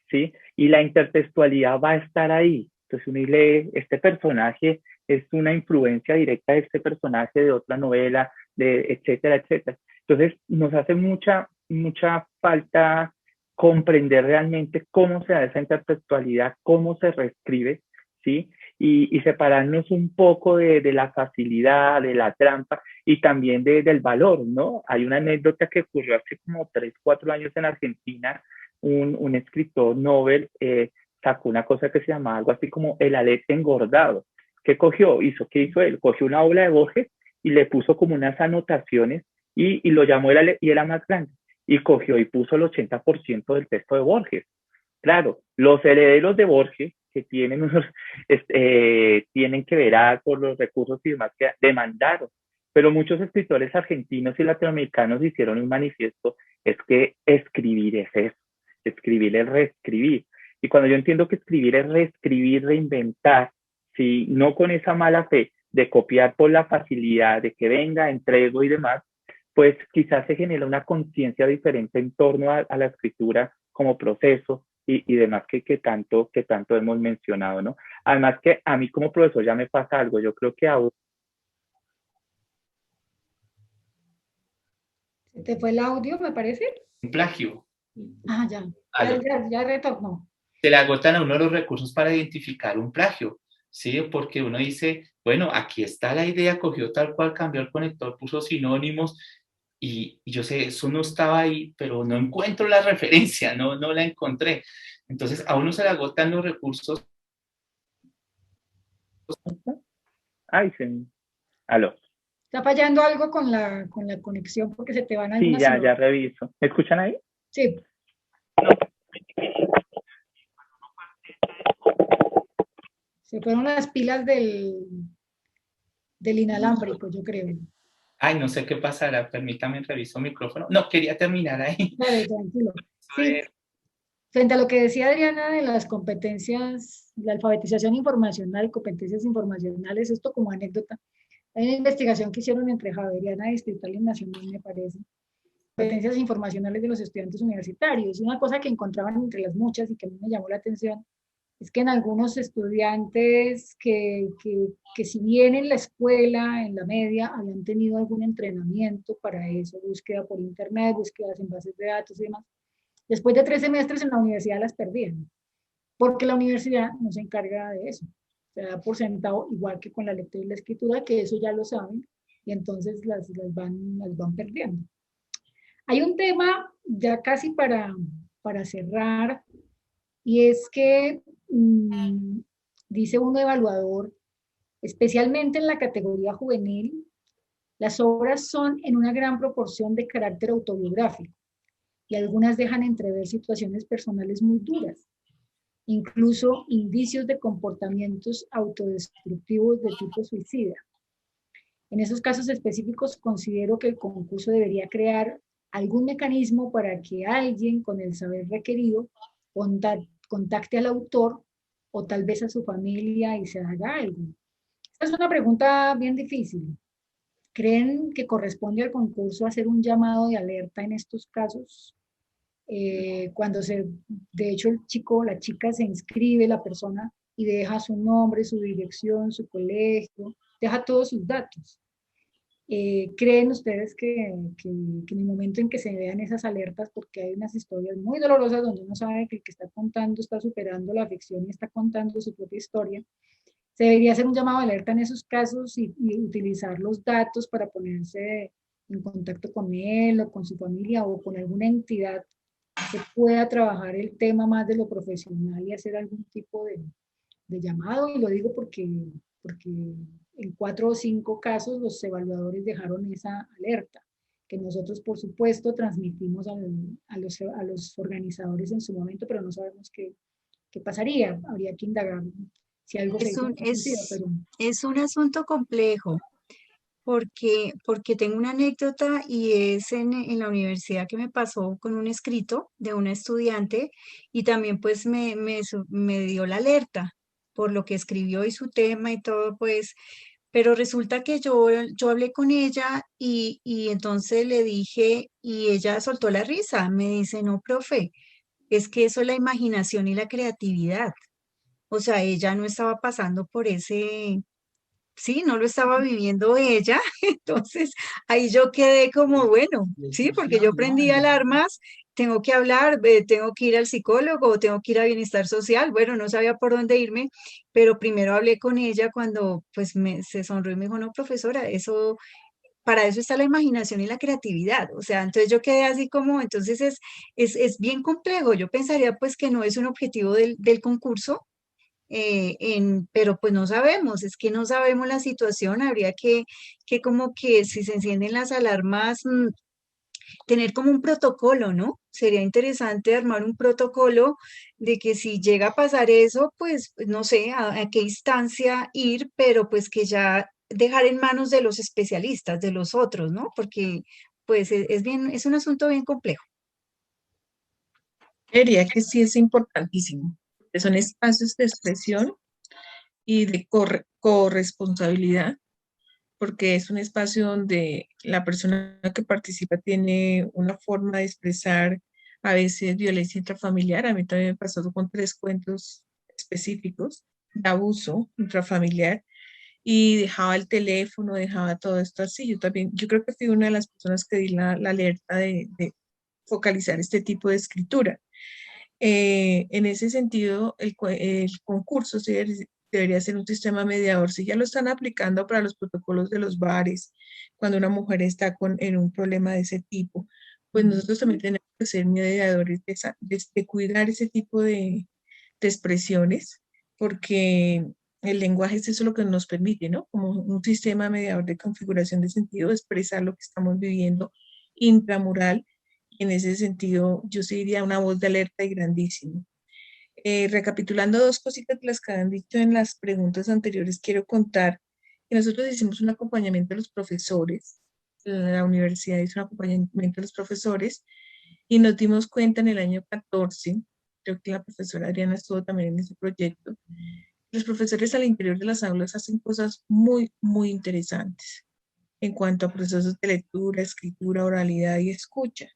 ¿sí? Y la intertextualidad va a estar ahí. Entonces uno lee, este personaje es una influencia directa de este personaje de otra novela, etcétera, etcétera. Entonces nos hace mucha falta comprender realmente cómo se da esa intertextualidad, cómo se reescribe, ¿sí? Y separarnos un poco de la facilidad, de la trampa y también del valor, ¿no? Hay una anécdota que ocurrió hace como 3, 4 años en Argentina, un escritor Nobel sacó una cosa que se llamaba algo así como el alete engordado. ¿Qué cogió? ¿Qué hizo él? Cogió una obra de Borges y le puso como unas anotaciones y lo llamó y era más grande y cogió y puso el 80% del texto de Borges. Claro, los herederos de Borges, que tienen que verar por los recursos y demás, que demandaron. Pero muchos escritores argentinos y latinoamericanos hicieron un manifiesto, es que escribir es eso, escribir es reescribir. Y cuando yo entiendo que escribir es reescribir, reinventar, ¿sí? No con esa mala fe de copiar por la facilidad de que venga, entrego y demás, pues quizás se genera una conciencia diferente en torno a la escritura como proceso y demás que tanto hemos mencionado, ¿no? Además que a mí como profesor ya me pasa algo, yo creo que ¿Te fue el audio, me parece? Un plagio. Ah, ya. Aló. Ya retornó. Se le agotan a uno los recursos para identificar un plagio, ¿sí? Porque uno dice, bueno, aquí está la idea, cogió tal cual, cambió el conector, puso sinónimos, y yo sé, eso no estaba ahí, pero no encuentro la referencia, no la encontré. Entonces, a uno se le agotan los recursos. Ay, sí. Aló. Está fallando algo con la conexión porque se te van Sí, algunas ya palabras. reviso. ¿Me escuchan ahí? Sí. Se fueron las pilas del inalámbrico, yo creo. Ay, no sé qué pasará, permítame, reviso micrófono. No, quería terminar ahí. Vale, tranquilo. Sí, frente a lo que decía Adriana de las competencias, la alfabetización informacional, competencias informacionales, esto como anécdota. Hay una investigación que hicieron entre Javeriana Distrital y Nacional, me parece, competencias informacionales de los estudiantes universitarios. Y una cosa que encontraban entre las muchas y que a mí me llamó la atención es que en algunos estudiantes que si bien en la escuela, en la media, habían tenido algún entrenamiento para eso, búsqueda por internet, búsquedas en bases de datos y demás, después de 3 semestres en la universidad las perdían, porque la universidad no se encarga de eso. Se da por sentado, igual que con la lectura y la escritura, que eso ya lo saben, y entonces las van perdiendo. Hay un tema ya casi para cerrar, y es que dice un evaluador, especialmente en la categoría juvenil, las obras son en una gran proporción de carácter autobiográfico y algunas dejan entrever situaciones personales muy duras, incluso indicios de comportamientos autodestructivos de tipo suicida. En esos casos específicos considero que el concurso debería crear algún mecanismo para que alguien con el saber requerido contacte al autor o tal vez a su familia y se haga algo. Esta es una pregunta bien difícil. ¿Creen que corresponde al concurso hacer un llamado de alerta en estos casos? Cuando de hecho el chico o la chica se inscribe, la persona, y deja su nombre, su dirección, su colegio, deja todos sus datos. ¿Creen ustedes que en el momento en que se vean esas alertas, porque hay unas historias muy dolorosas donde uno sabe que el que está contando está superando la ficción y está contando su propia historia, se debería hacer un llamado de alerta en esos casos y utilizar los datos para ponerse en contacto con él o con su familia o con alguna entidad que pueda trabajar el tema más de lo profesional y hacer algún tipo de llamado? Y lo digo porque en 4 o 5 casos los evaluadores dejaron esa alerta, que nosotros por supuesto transmitimos a los organizadores en su momento, pero no sabemos qué pasaría. Habría que indagar si algo se hizo en ese sentido, pero... Es un asunto complejo porque tengo una anécdota y es en la universidad que me pasó con un escrito de una estudiante y también pues me dio la alerta por lo que escribió y su tema y todo pues, pero resulta que yo hablé con ella y entonces le dije y ella soltó la risa, me dice, no, profe, es que eso es la imaginación y la creatividad. O sea, ella no estaba pasando por ese, sí, no lo estaba viviendo ella, entonces ahí yo quedé como, bueno, sí, porque yo prendí alarmas, tengo que hablar, tengo que ir al psicólogo, tengo que ir a bienestar social, bueno, no sabía por dónde irme, pero primero hablé con ella cuando pues se sonrió y me dijo, no, profesora, eso, para eso está la imaginación y la creatividad, o sea, entonces yo quedé así como, entonces es bien complejo, yo pensaría pues que no es un objetivo del concurso, pero pues no sabemos, es que no sabemos la situación, habría que como que si se encienden las alarmas, tener como un protocolo, ¿no? Sería interesante armar un protocolo de que si llega a pasar eso, pues no sé a qué instancia ir, pero pues que ya dejar en manos de los especialistas, de los otros, ¿no? Porque pues es un asunto bien complejo. Diría que sí es importantísimo, que son espacios de expresión y de corresponsabilidad, porque es un espacio donde la persona que participa tiene una forma de expresar a veces violencia intrafamiliar. A mí también me pasó con 3 cuentos específicos de abuso intrafamiliar y dejaba el teléfono, dejaba todo esto así. Yo también, yo creo que fui una de las personas que di la alerta de focalizar este tipo de escritura. En ese sentido, el concurso sí debería ser un sistema mediador. Si ya lo están aplicando para los protocolos de los bares, cuando una mujer está en un problema de ese tipo, pues nosotros también tenemos que ser mediadores de cuidar ese tipo de expresiones, porque el lenguaje es eso lo que nos permite, ¿no? Como un sistema mediador de configuración de sentido, expresar lo que estamos viviendo intramural. En ese sentido, yo sí diría una voz de alerta y grandísima. Recapitulando dos cositas de las que han dicho en las preguntas anteriores, quiero contar que nosotros hicimos un acompañamiento a los profesores, la universidad hizo un acompañamiento a los profesores y nos dimos cuenta en el año 14, creo que la profesora Adriana estuvo también en ese proyecto, los profesores al interior de las aulas hacen cosas muy, muy interesantes en cuanto a procesos de lectura, escritura, oralidad y escucha.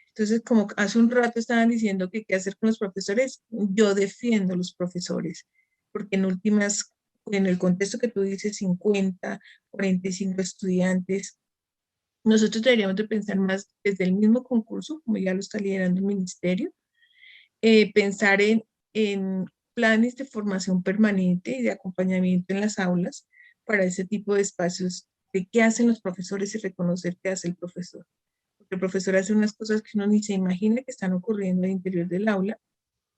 Entonces, como hace un rato estaban diciendo que qué hacer con los profesores, yo defiendo a los profesores, porque en últimas, en el contexto que tú dices, 50, 45 estudiantes, nosotros deberíamos de pensar más desde el mismo concurso, como ya lo está liderando el ministerio, pensar en planes de formación permanente y de acompañamiento en las aulas para ese tipo de espacios de qué hacen los profesores y reconocer qué hace el profesor. Porque el profesor hace unas cosas que uno ni se imagina que están ocurriendo al interior del aula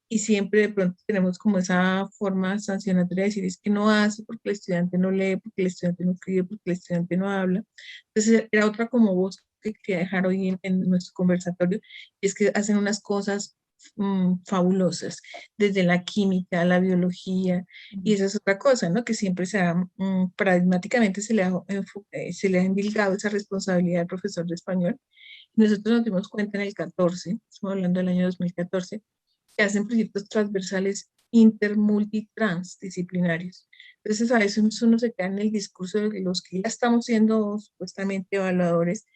y siempre de pronto tenemos como esa forma sancionatoria de decir es que no hace porque el estudiante no lee, porque el estudiante no escribe, porque el estudiante no habla. Entonces era otra como voz que quería dejar hoy en nuestro conversatorio, y es que hacen unas cosas fabulosas, desde la química, la biología, y esa es otra cosa, ¿no? Que siempre se ha, paradigmáticamente se le ha endilgado esa responsabilidad al profesor de español. Nosotros nos dimos cuenta en el 14, estamos hablando del año 2014, que hacen proyectos transversales intermultitransdisciplinarios. Entonces a veces uno se queda en el discurso de los que ya estamos siendo supuestamente evaluadores,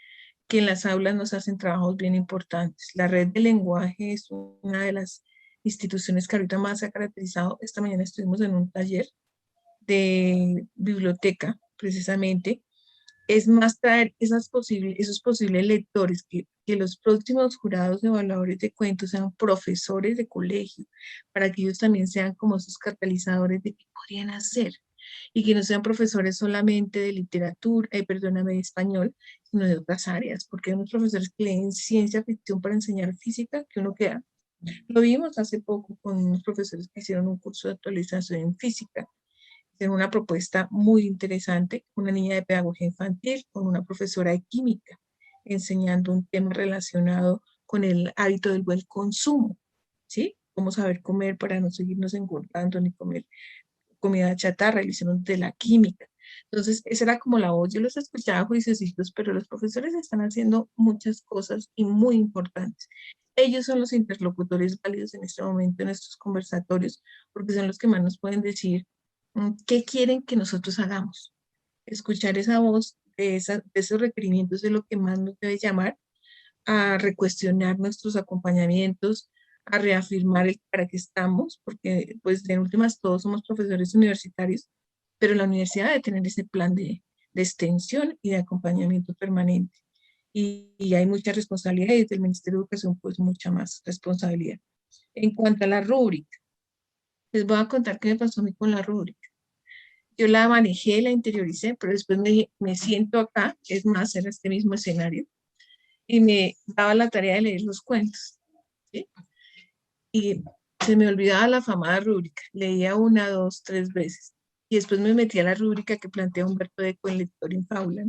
que en las aulas nos hacen trabajos bien importantes. La red de lenguaje es una de las instituciones que ahorita más se ha caracterizado. Esta mañana estuvimos en un taller de biblioteca, precisamente. Es más traer esos posibles lectores, que los próximos jurados evaluadores de cuentos sean profesores de colegio, para que ellos también sean como esos catalizadores de qué podrían hacer y que no sean profesores solamente de literatura, perdóname, de español, sino de otras áreas, porque hay unos profesores que leen ciencia ficción para enseñar física, que uno queda. Lo vimos hace poco con unos profesores que hicieron un curso de actualización en física. Hicieron una propuesta muy interesante, una niña de pedagogía infantil con una profesora de química, enseñando un tema relacionado con el hábito del buen consumo, ¿sí? Cómo saber comer para no seguirnos engordando ni comer comida chatarra, y lo hicieron de la química. Entonces, esa era como la voz. Yo los escuchaba juiciositos, pero los profesores están haciendo muchas cosas y muy importantes. Ellos son los interlocutores válidos en este momento en estos conversatorios, porque son los que más nos pueden decir qué quieren que nosotros hagamos. Escuchar esa voz de esos requerimientos es lo que más nos debe llamar a recuestionar nuestros acompañamientos, a reafirmar el para qué estamos, porque pues de últimas todos somos profesores universitarios, pero la universidad debe tener ese plan de extensión y de acompañamiento permanente. Y hay mucha responsabilidad y desde el Ministerio de Educación pues mucha más responsabilidad. En cuanto a la rúbrica, les voy a contar qué me pasó a mí con la rúbrica. Yo la manejé, la interioricé, pero después me siento acá, es más, era este mismo escenario, y me daba la tarea de leer los cuentos, ¿sí? Y se me olvidaba la afamada rúbrica, leía una, dos, tres veces, y después me metí a la rúbrica que plantea Humberto Eco en Lector in Fábula.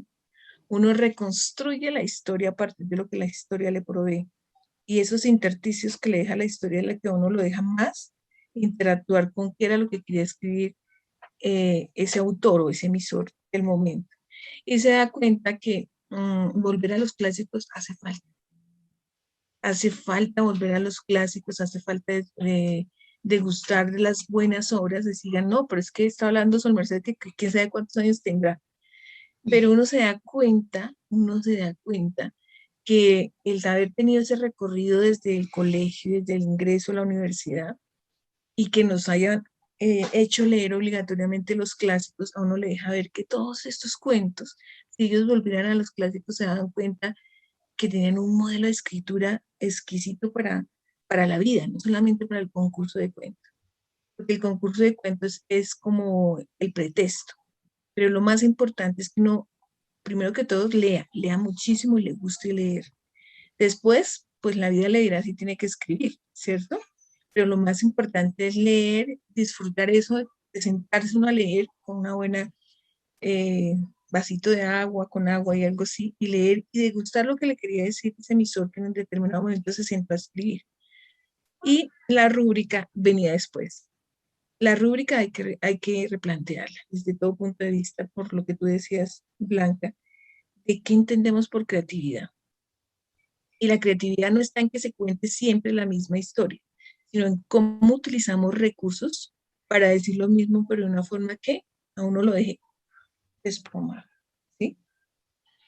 Uno reconstruye la historia a partir de lo que la historia le provee, y esos intersticios que le deja la historia de la que a uno lo deja más interactuar con qué era lo que quería escribir ese autor o ese emisor del momento. Y se da cuenta que volver a los clásicos hace falta. Hace falta volver a los clásicos, hace falta degustar de las buenas obras, decir, no, pero es que está hablando Sol Merced que quién sabe cuántos años tendrá. Pero uno se da cuenta que el haber tenido ese recorrido desde el colegio, desde el ingreso a la universidad, y que nos hayan hecho leer obligatoriamente los clásicos, a uno le deja ver que todos estos cuentos, si ellos volvieran a los clásicos, se dan cuenta que tienen un modelo de escritura exquisito para la vida, no solamente para el concurso de cuentos. Porque el concurso de cuentos es como el pretexto, pero lo más importante es que uno, primero que todo, lea muchísimo y le guste leer. Después, pues la vida le dirá si tiene que escribir, ¿cierto? Pero lo más importante es leer, disfrutar eso, de sentarse uno a leer con una buena vasito de agua, con agua y algo así, y leer y degustar lo que le quería decir ese emisor que en un determinado momento se sentó a escribir. Y la rúbrica venía después. La rúbrica hay que replantearla desde todo punto de vista, por lo que tú decías, Blanca, de qué entendemos por creatividad. Y la creatividad no está en que se cuente siempre la misma historia, sino en cómo utilizamos recursos para decir lo mismo, pero de una forma que a uno lo deje desplomado, ¿sí?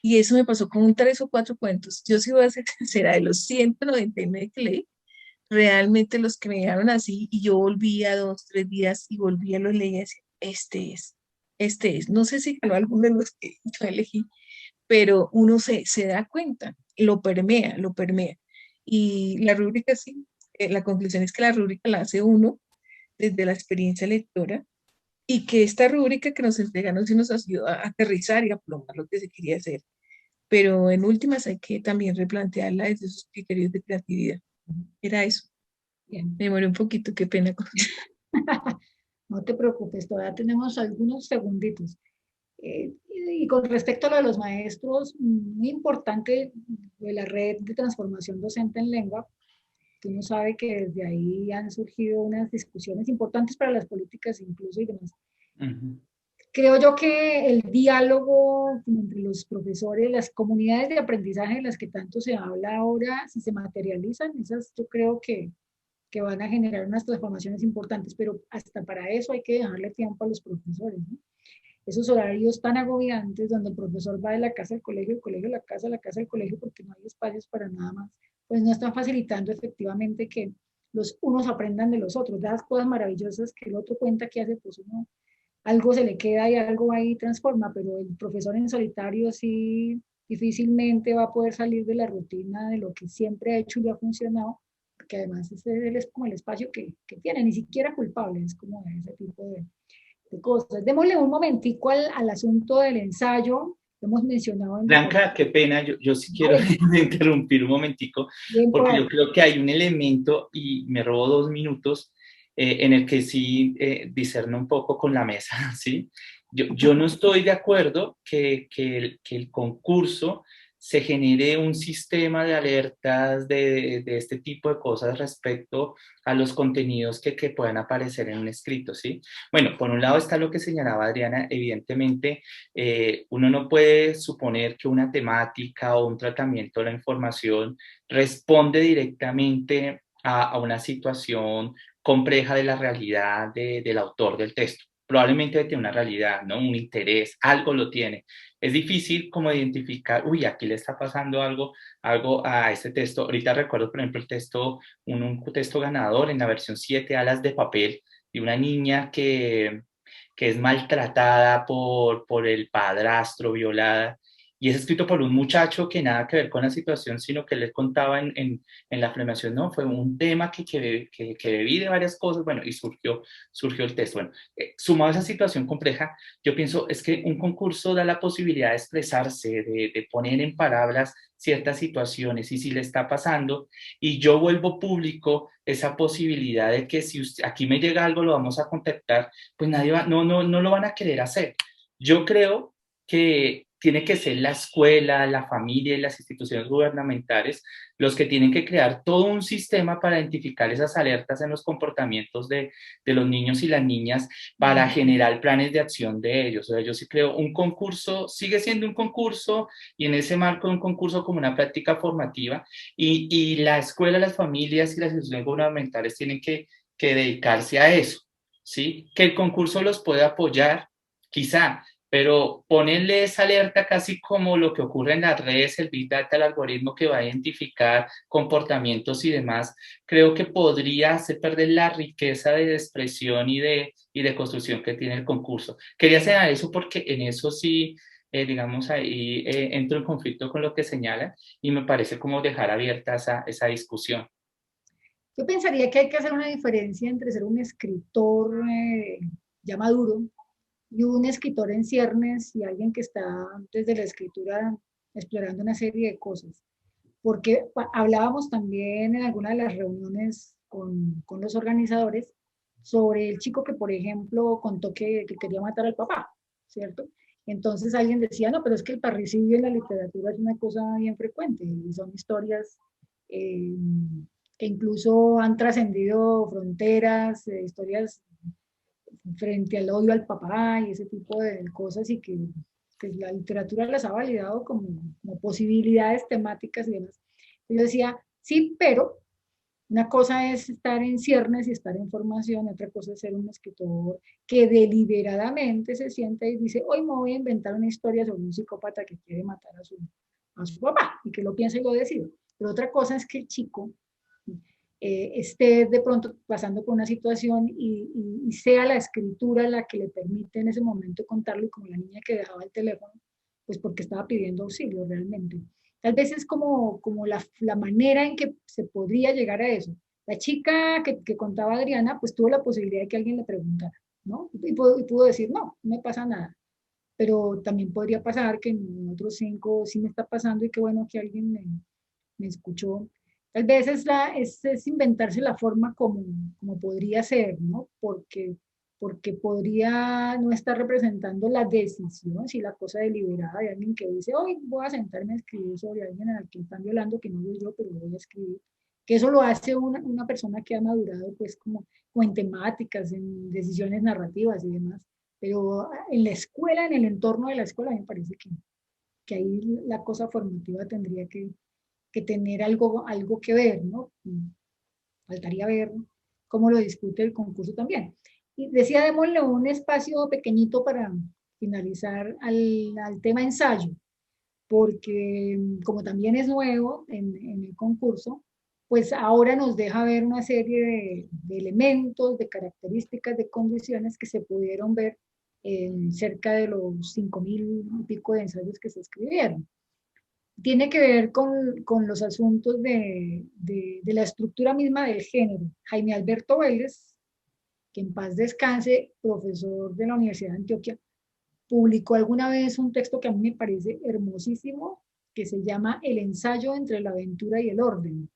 Y eso me pasó con 3 o 4 cuentos. Yo sí voy a ser sincera, de los 199 que leí, realmente los que me llegaron así, y yo volvía 2, 3 días y volvía, los leía y decía, este es. No sé si ganó alguno de los que yo elegí, pero uno se da cuenta, lo permea. Y la rúbrica sí, la conclusión es que la rúbrica la hace uno desde la experiencia lectora, y que esta rúbrica que nos entregaron sí nos ayudó a aterrizar y a plomar lo que se quería hacer. Pero en últimas hay que también replantearla desde sus criterios de creatividad. Era eso. Bien. Me demoré un poquito, qué pena con No te preocupes, todavía tenemos algunos segunditos. Y con respecto a lo de los maestros, muy importante de la red de transformación docente en lengua, que uno sabe que desde ahí han surgido unas discusiones importantes para las políticas incluso y demás. Creo yo que el diálogo entre los profesores, las comunidades de aprendizaje de las que tanto se habla ahora, si se materializan, esas yo creo que van a generar unas transformaciones importantes, pero hasta para eso hay que dejarle tiempo a los profesores, ¿no? Esos horarios tan agobiantes donde el profesor va de la casa al colegio, el colegio a la casa al colegio, porque no hay espacios para nada más, pues no están facilitando efectivamente que los unos aprendan de los otros. Las cosas maravillosas que el otro cuenta que hace, pues uno, algo se le queda y algo ahí transforma, pero el profesor en solitario sí difícilmente va a poder salir de la rutina de lo que siempre ha hecho y le ha funcionado, porque además ese es como el espacio que tiene, ni siquiera culpable, es como ese tipo de cosas. Démosle un momentico al asunto del ensayo, lo hemos mencionado en Blanca, qué pena, yo sí quiero interrumpir un momentico, porque yo creo que hay un elemento, y me robo 2 minutos, en el que sí discerno un poco con la mesa, ¿sí? Yo no estoy de acuerdo que el concurso se genere un sistema de alertas de este tipo de cosas respecto a los contenidos que puedan aparecer en un escrito, ¿sí? Bueno, por un lado está lo que señalaba Adriana, evidentemente uno no puede suponer que una temática o un tratamiento de la información responde directamente a una situación compleja de la realidad del autor del texto. Probablemente tiene una realidad, ¿no? Un interés, algo lo tiene. Es difícil como identificar, uy, aquí le está pasando algo a este texto. Ahorita recuerdo, por ejemplo, el texto, un texto ganador en la versión 7, Alas de papel, de una niña que es maltratada por el padrastro, violada, y es escrito por un muchacho que nada que ver con la situación, sino que le contaba en la filmación, no, fue un tema que bebí de varias cosas, bueno, y surgió el texto. Bueno, sumado a esa situación compleja, yo pienso, es que un concurso da la posibilidad de expresarse, de poner en palabras ciertas situaciones, y si le está pasando, y yo vuelvo público esa posibilidad de que si usted, aquí me llega algo, lo vamos a contactar, pues nadie va, no lo van a querer hacer. Yo creo que tiene que ser la escuela, la familia y las instituciones gubernamentales los que tienen que crear todo un sistema para identificar esas alertas en los comportamientos de los niños y las niñas para generar planes de acción de ellos. O sea, yo sí creo un concurso sigue siendo un concurso, y en ese marco de un concurso como una práctica formativa, y la escuela, las familias y las instituciones gubernamentales tienen que dedicarse a eso, ¿sí? Que el concurso los puede apoyar, quizá, pero ponerle esa alerta casi como lo que ocurre en las redes, el Big Data, el algoritmo que va a identificar comportamientos y demás, creo que podría hacer perder la riqueza de expresión y de construcción que tiene el concurso. Quería señalar eso porque en eso sí, digamos, ahí entro en conflicto con lo que señala y me parece como dejar abierta esa discusión. Yo pensaría que hay que hacer una diferencia entre ser un escritor ya maduro y un escritor en ciernes y alguien que está desde la escritura explorando una serie de cosas. Porque hablábamos también en alguna de las reuniones con los organizadores sobre el chico que, por ejemplo, contó que quería matar al papá, ¿cierto? Entonces alguien decía, no, pero es que el parricidio en la literatura es una cosa bien frecuente y son historias que incluso han trascendido fronteras, historias frente al odio al papá y ese tipo de cosas y que la literatura las ha validado como posibilidades temáticas y demás. Yo decía, sí, pero una cosa es estar en ciernes y estar en formación, otra cosa es ser un escritor que deliberadamente se sienta y dice, hoy me voy a inventar una historia sobre un psicópata que quiere matar a su papá y que lo piensa y lo decide. Pero otra cosa es que el chico esté de pronto pasando por una situación y sea la escritura la que le permite en ese momento contarlo y como la niña que dejaba el teléfono, pues porque estaba pidiendo auxilio realmente. Tal vez es como la manera en que se podría llegar a eso. La chica que contaba Adriana, pues tuvo la posibilidad de que alguien le preguntara, ¿no? Y pudo decir, no, no me pasa nada. Pero también podría pasar que en otros 5 sí me está pasando y qué bueno que alguien me escuchó. Tal vez es inventarse la forma como podría ser, ¿no? Porque podría no estar representando la decisión, si la cosa deliberada de alguien que dice, hoy voy a sentarme a escribir sobre alguien al que están violando, que no soy yo, pero lo voy a escribir. Que eso lo hace una persona que ha madurado, pues, como en temáticas, en decisiones narrativas y demás. Pero en la escuela, en el entorno de la escuela, me parece que ahí la cosa formativa tendría que tener algo que ver, ¿no? Faltaría ver cómo lo discute el concurso también. Y decía, démosle un espacio pequeñito para finalizar al tema ensayo, porque como también es nuevo en el concurso, pues ahora nos deja ver una serie de elementos, de características, de condiciones que se pudieron ver en cerca de los 5.000 y pico de ensayos que se escribieron. Tiene que ver con los asuntos de la estructura misma del género. Jaime Alberto Vélez, que en paz descanse, profesor de la Universidad de Antioquia, publicó alguna vez un texto que a mí me parece hermosísimo, que se llama El ensayo entre la aventura y el orden.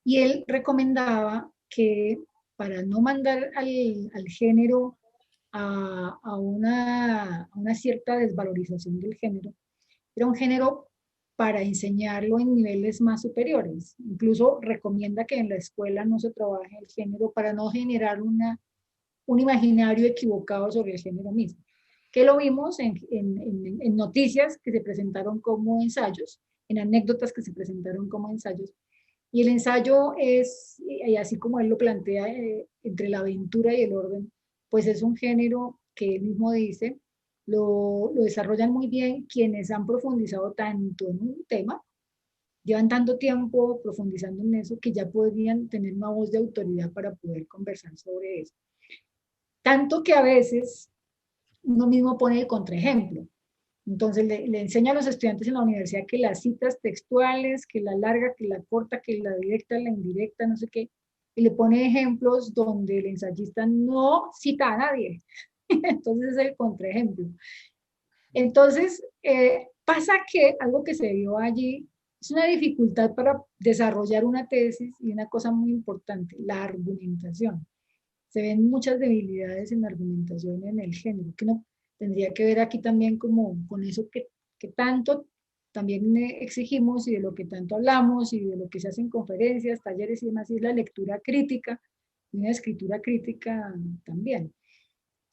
Y él recomendaba que para no mandar al género a una cierta desvalorización del género, era un género para enseñarlo en niveles más superiores. Incluso recomienda que en la escuela no se trabaje el género para no generar un imaginario equivocado sobre el género mismo. Que lo vimos en noticias que se presentaron como ensayos, en anécdotas que se presentaron como ensayos. Y el ensayo es, y así como él lo plantea, entre la aventura y el orden, pues es un género que él mismo dice, lo desarrollan muy bien quienes han profundizado tanto en un tema, llevan tanto tiempo profundizando en eso que ya podrían tener una voz de autoridad para poder conversar sobre eso. Tanto que a veces uno mismo pone el contraejemplo. Entonces le enseña a los estudiantes en la universidad que las citas textuales, que la larga, que la corta, que la directa, la indirecta, no sé qué, y le pone ejemplos donde el ensayista no cita a nadie. Entonces es el contraejemplo. Entonces, pasa que algo que se vio allí es una dificultad para desarrollar una tesis y una cosa muy importante, la argumentación. Se ven muchas debilidades en la argumentación en el género, que uno tendría que ver aquí también como con eso que tanto también exigimos y de lo que tanto hablamos y de lo que se hace en conferencias, talleres y demás, y es la lectura crítica y una escritura crítica también.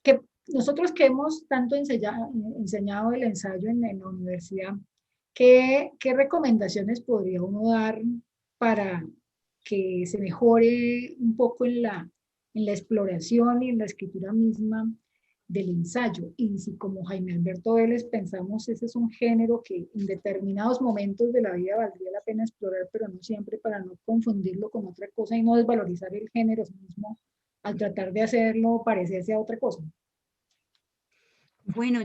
Que nosotros que hemos tanto enseñado el ensayo en la universidad, ¿qué recomendaciones podría uno dar para que se mejore un poco en la exploración y en la escritura misma del ensayo. Y si como Jaime Alberto Vélez pensamos, ese es un género que en determinados momentos de la vida valdría la pena explorar, pero no siempre, para no confundirlo con otra cosa y no desvalorizar el género mismo al tratar de hacerlo parecerse a otra cosa. Bueno,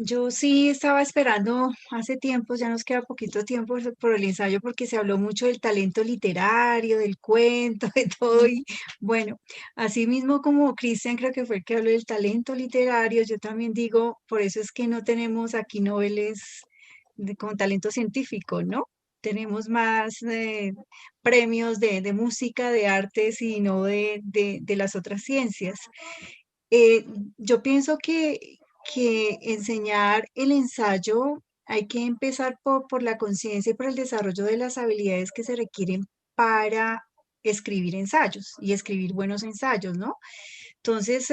yo sí estaba esperando hace tiempo, ya nos queda poquito tiempo por el ensayo, porque se habló mucho del talento literario, del cuento, de todo. Y bueno, así mismo como Cristian creo que fue el que habló del talento literario, yo también digo, por eso es que no tenemos aquí noveles con talento científico, ¿no? Tenemos más premios de música, de artes y no de las otras ciencias. Eh, yo pienso que enseñar el ensayo hay que empezar por la conciencia y por el desarrollo de las habilidades que se requieren para escribir ensayos y escribir buenos ensayos, ¿no? Entonces,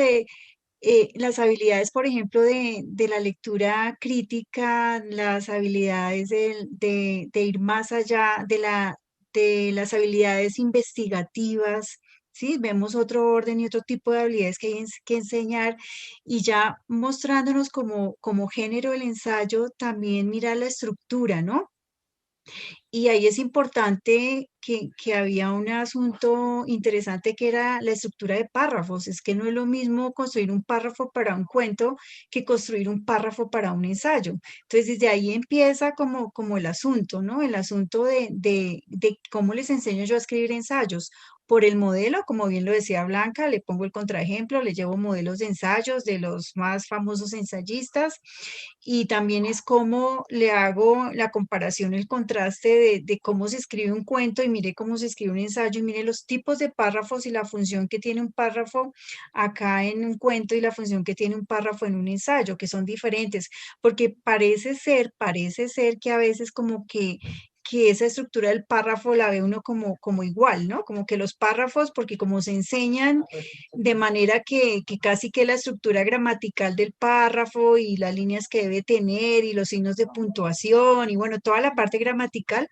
las habilidades, por ejemplo, de la lectura crítica, las habilidades de ir más allá de las habilidades investigativas, ¿sí? Vemos otro orden y otro tipo de habilidades que hay que enseñar, y ya mostrándonos como género el ensayo, también mirar la estructura, ¿no? Y ahí es importante que había un asunto interesante, que era la estructura de párrafos. Es que no es lo mismo construir un párrafo para un cuento que construir un párrafo para un ensayo. Entonces, desde ahí empieza como el asunto, ¿no? El asunto de cómo les enseño yo a escribir ensayos. Por el modelo, como bien lo decía Blanca, le pongo el contraejemplo, le llevo modelos de ensayos de los más famosos ensayistas, y también es cómo le hago la comparación, el contraste de cómo se escribe un cuento y mire cómo se escribe un ensayo, y mire los tipos de párrafos y la función que tiene un párrafo acá en un cuento y la función que tiene un párrafo en un ensayo, que son diferentes, porque parece ser que a veces como que esa estructura del párrafo la ve uno como igual, ¿no? Como que los párrafos, porque como se enseñan de manera que casi que la estructura gramatical del párrafo y las líneas que debe tener y los signos de puntuación y bueno, toda la parte gramatical,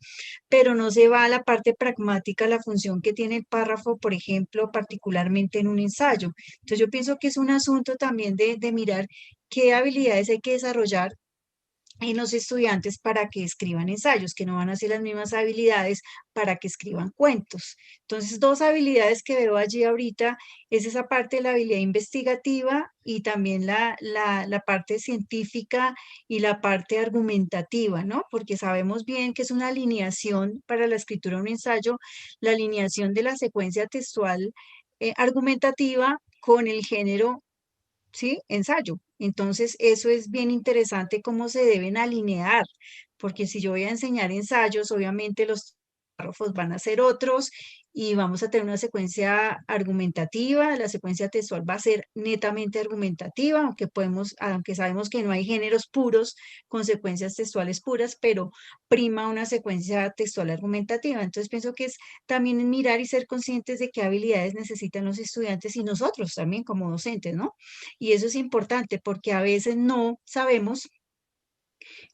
pero no se va a la parte pragmática, la función que tiene el párrafo, por ejemplo, particularmente en un ensayo. Entonces yo pienso que es un asunto también de mirar qué habilidades hay que desarrollar en los estudiantes para que escriban ensayos, que no van a ser las mismas habilidades para que escriban cuentos. Entonces, dos habilidades que veo allí ahorita es esa parte de la habilidad investigativa y también la parte científica y la parte argumentativa, ¿no? Porque sabemos bien que es una alineación para la escritura de un ensayo, la alineación de la secuencia textual argumentativa con el género, ¿sí? Ensayo. Entonces, eso es bien interesante cómo se deben alinear, porque si yo voy a enseñar ensayos, obviamente los párrafos van a ser otros y vamos a tener una secuencia argumentativa. La secuencia textual va a ser netamente argumentativa, aunque sabemos que no hay géneros puros con secuencias textuales puras, pero prima una secuencia textual argumentativa. Entonces, pienso que es también mirar y ser conscientes de qué habilidades necesitan los estudiantes y nosotros también como docentes, ¿no? Y eso es importante porque a veces no sabemos,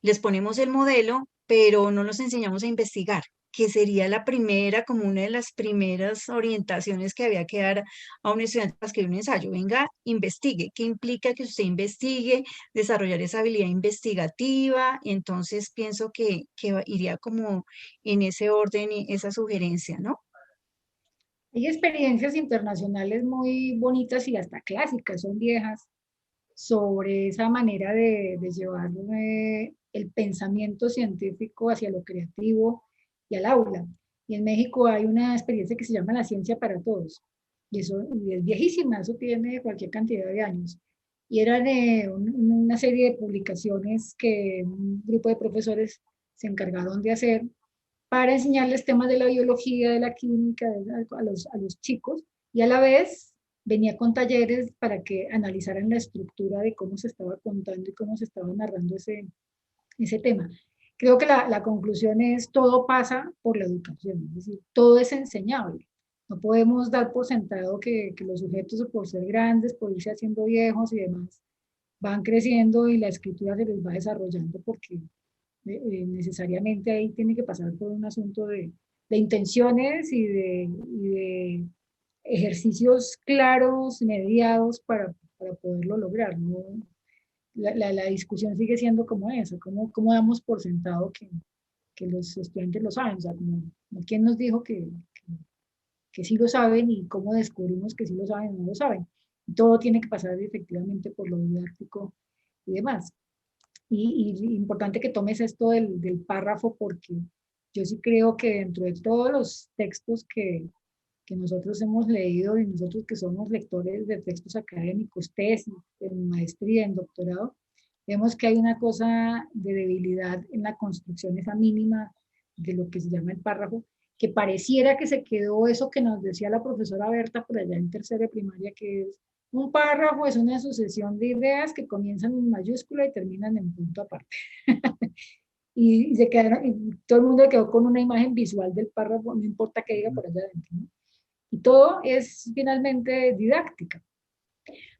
les ponemos el modelo, pero no los enseñamos a investigar, que sería la primera, como una de las primeras orientaciones que había que dar a un estudiante para escribir un ensayo. Venga, investigue. ¿Qué implica que usted investigue? Desarrollar esa habilidad investigativa. Entonces pienso que iría como en ese orden y esa sugerencia, ¿no? Hay experiencias internacionales muy bonitas y hasta clásicas, son viejas, sobre esa manera de llevar el pensamiento científico hacia lo creativo y al aula. Y en México hay una experiencia que se llama La Ciencia para Todos. Y eso y es viejísima, eso tiene cualquier cantidad de años. Y eran una serie de publicaciones que un grupo de profesores se encargaron de hacer para enseñarles temas de la biología, de la química a los chicos, y a la vez venía con talleres para que analizaran la estructura de cómo se estaba contando y cómo se estaba narrando ese tema. Creo que la conclusión es todo pasa por la educación, es decir, todo es enseñable. No podemos dar por sentado que los sujetos, por ser grandes, por irse haciendo viejos y demás, van creciendo y la escritura se les va desarrollando, porque necesariamente ahí tiene que pasar por un asunto de intenciones y de ejercicios claros, mediados, para para poderlo lograr, ¿no? La discusión sigue siendo como esa, cómo damos por sentado que los estudiantes lo saben, o sea, como quién nos dijo que sí lo saben y cómo descubrimos que sí lo saben o no lo saben. Todo tiene que pasar efectivamente por lo didáctico y demás. Y importante que tomes esto del párrafo, porque yo sí creo que dentro de todos los textos que nosotros hemos leído, y nosotros que somos lectores de textos académicos, tesis, en maestría, en doctorado, vemos que hay una cosa de debilidad en la construcción esa mínima de lo que se llama el párrafo, que pareciera que se quedó eso que nos decía la profesora Berta por allá en tercera de primaria, que es un párrafo es una sucesión de ideas que comienzan en mayúscula y terminan en punto aparte. y se quedaron, y todo el mundo quedó con una imagen visual del párrafo, no importa qué diga por allá adentro, ¿no? Y todo es finalmente didáctica.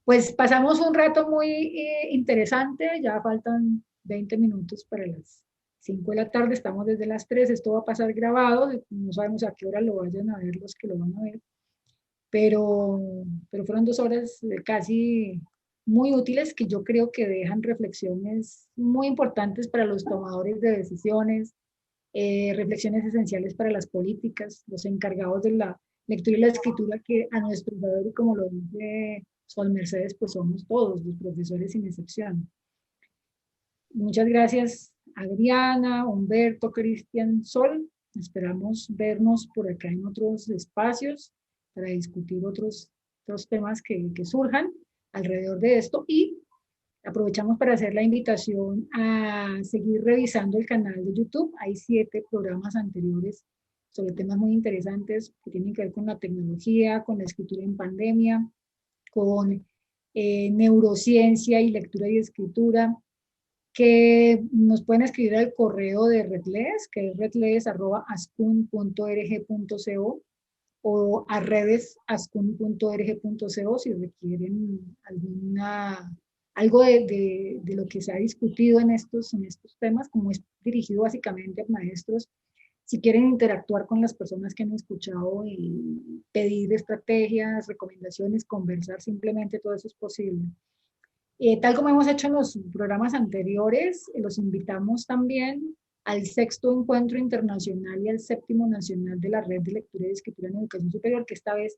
Pues pasamos un rato muy interesante, ya faltan 20 minutos para las 5 de la tarde, estamos desde las 3, esto va a pasar grabado, no sabemos a qué hora lo vayan a ver los que lo van a ver, pero fueron 2 horas casi muy útiles que yo creo que dejan reflexiones muy importantes para los tomadores de decisiones, reflexiones esenciales para las políticas, los encargados de la lectura y la escritura, que a nuestro saber, y como lo dice Sol Mercedes, pues somos todos los profesores sin excepción. Muchas gracias Adriana, Humberto, Cristian, Sol. Esperamos vernos por acá en otros espacios para discutir otros temas que surjan alrededor de esto, y aprovechamos para hacer la invitación a seguir revisando el canal de YouTube. Hay 7 programas anteriores sobre temas muy interesantes que tienen que ver con la tecnología, con la escritura en pandemia, con neurociencia y lectura y escritura, que nos pueden escribir al correo de Redles, que es redles@ascun.org.co, o a redes@ascun.org.co si requieren algo de lo que se ha discutido en estos temas, como es dirigido básicamente a maestros. Si quieren interactuar con las personas que han escuchado y pedir estrategias, recomendaciones, conversar, simplemente todo eso es posible. Tal como hemos hecho en los programas anteriores, los invitamos también al 6º Encuentro Internacional y al 7º Nacional de la Red de Lectura y Escritura en Educación Superior, que esta vez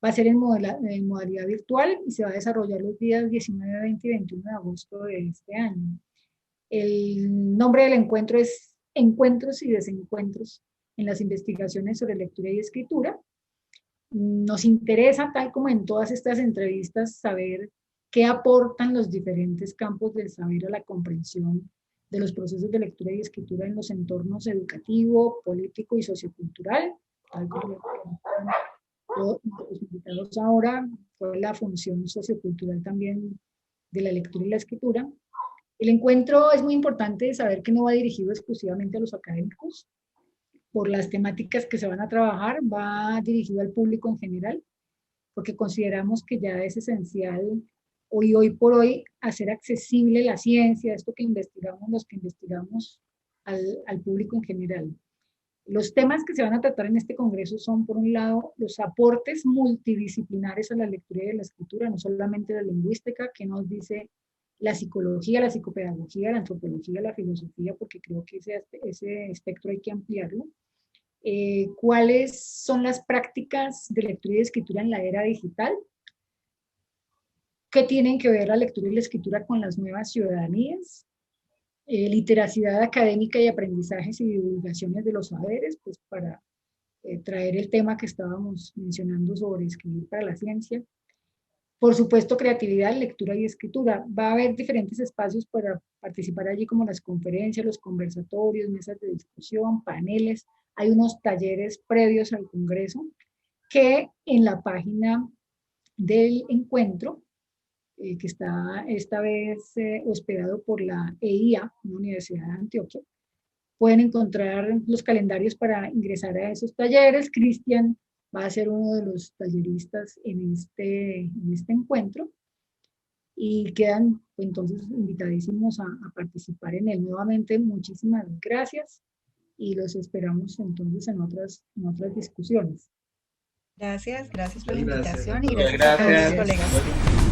va a ser en modalidad virtual y se va a desarrollar los días 19, 20 y 21 de agosto de este año. El nombre del encuentro es Encuentros y Desencuentros en las investigaciones sobre lectura y escritura. Nos interesa, tal como en todas estas entrevistas, saber qué aportan los diferentes campos del saber a la comprensión de los procesos de lectura y escritura en los entornos educativo, político y sociocultural. Tal como los invitados ahora, fue la función sociocultural también de la lectura y la escritura. El encuentro es muy importante saber que no va dirigido exclusivamente a los académicos. Por las temáticas que se van a trabajar, va dirigido al público en general, porque consideramos que ya es esencial hoy por hoy hacer accesible la ciencia, esto que investigamos, los que investigamos, al público en general. Los temas que se van a tratar en este congreso son, por un lado, los aportes multidisciplinares a la lectura y a la escritura, no solamente la lingüística, que nos dice la psicología, la psicopedagogía, la antropología, la filosofía, porque creo que ese espectro hay que ampliarlo. ¿Cuáles son las prácticas de lectura y escritura en la era digital? ¿Qué tienen que ver la lectura y la escritura con las nuevas ciudadanías? Literacidad académica y aprendizajes y divulgaciones de los saberes, pues para traer el tema que estábamos mencionando sobre escribir para la ciencia. Por supuesto, creatividad, lectura y escritura. Va a haber diferentes espacios para participar allí, como las conferencias, los conversatorios, mesas de discusión, paneles. Hay unos talleres previos al congreso que en la página del encuentro, que está esta vez hospedado por la EIA, una Universidad de Antioquia, pueden encontrar los calendarios para ingresar a esos talleres. Cristian va a ser uno de los talleristas en este encuentro, y quedan entonces invitadísimos a participar en él. Nuevamente, muchísimas gracias y los esperamos entonces en otras discusiones. Gracias por la Gracias. invitación y gracias a todos los colegas.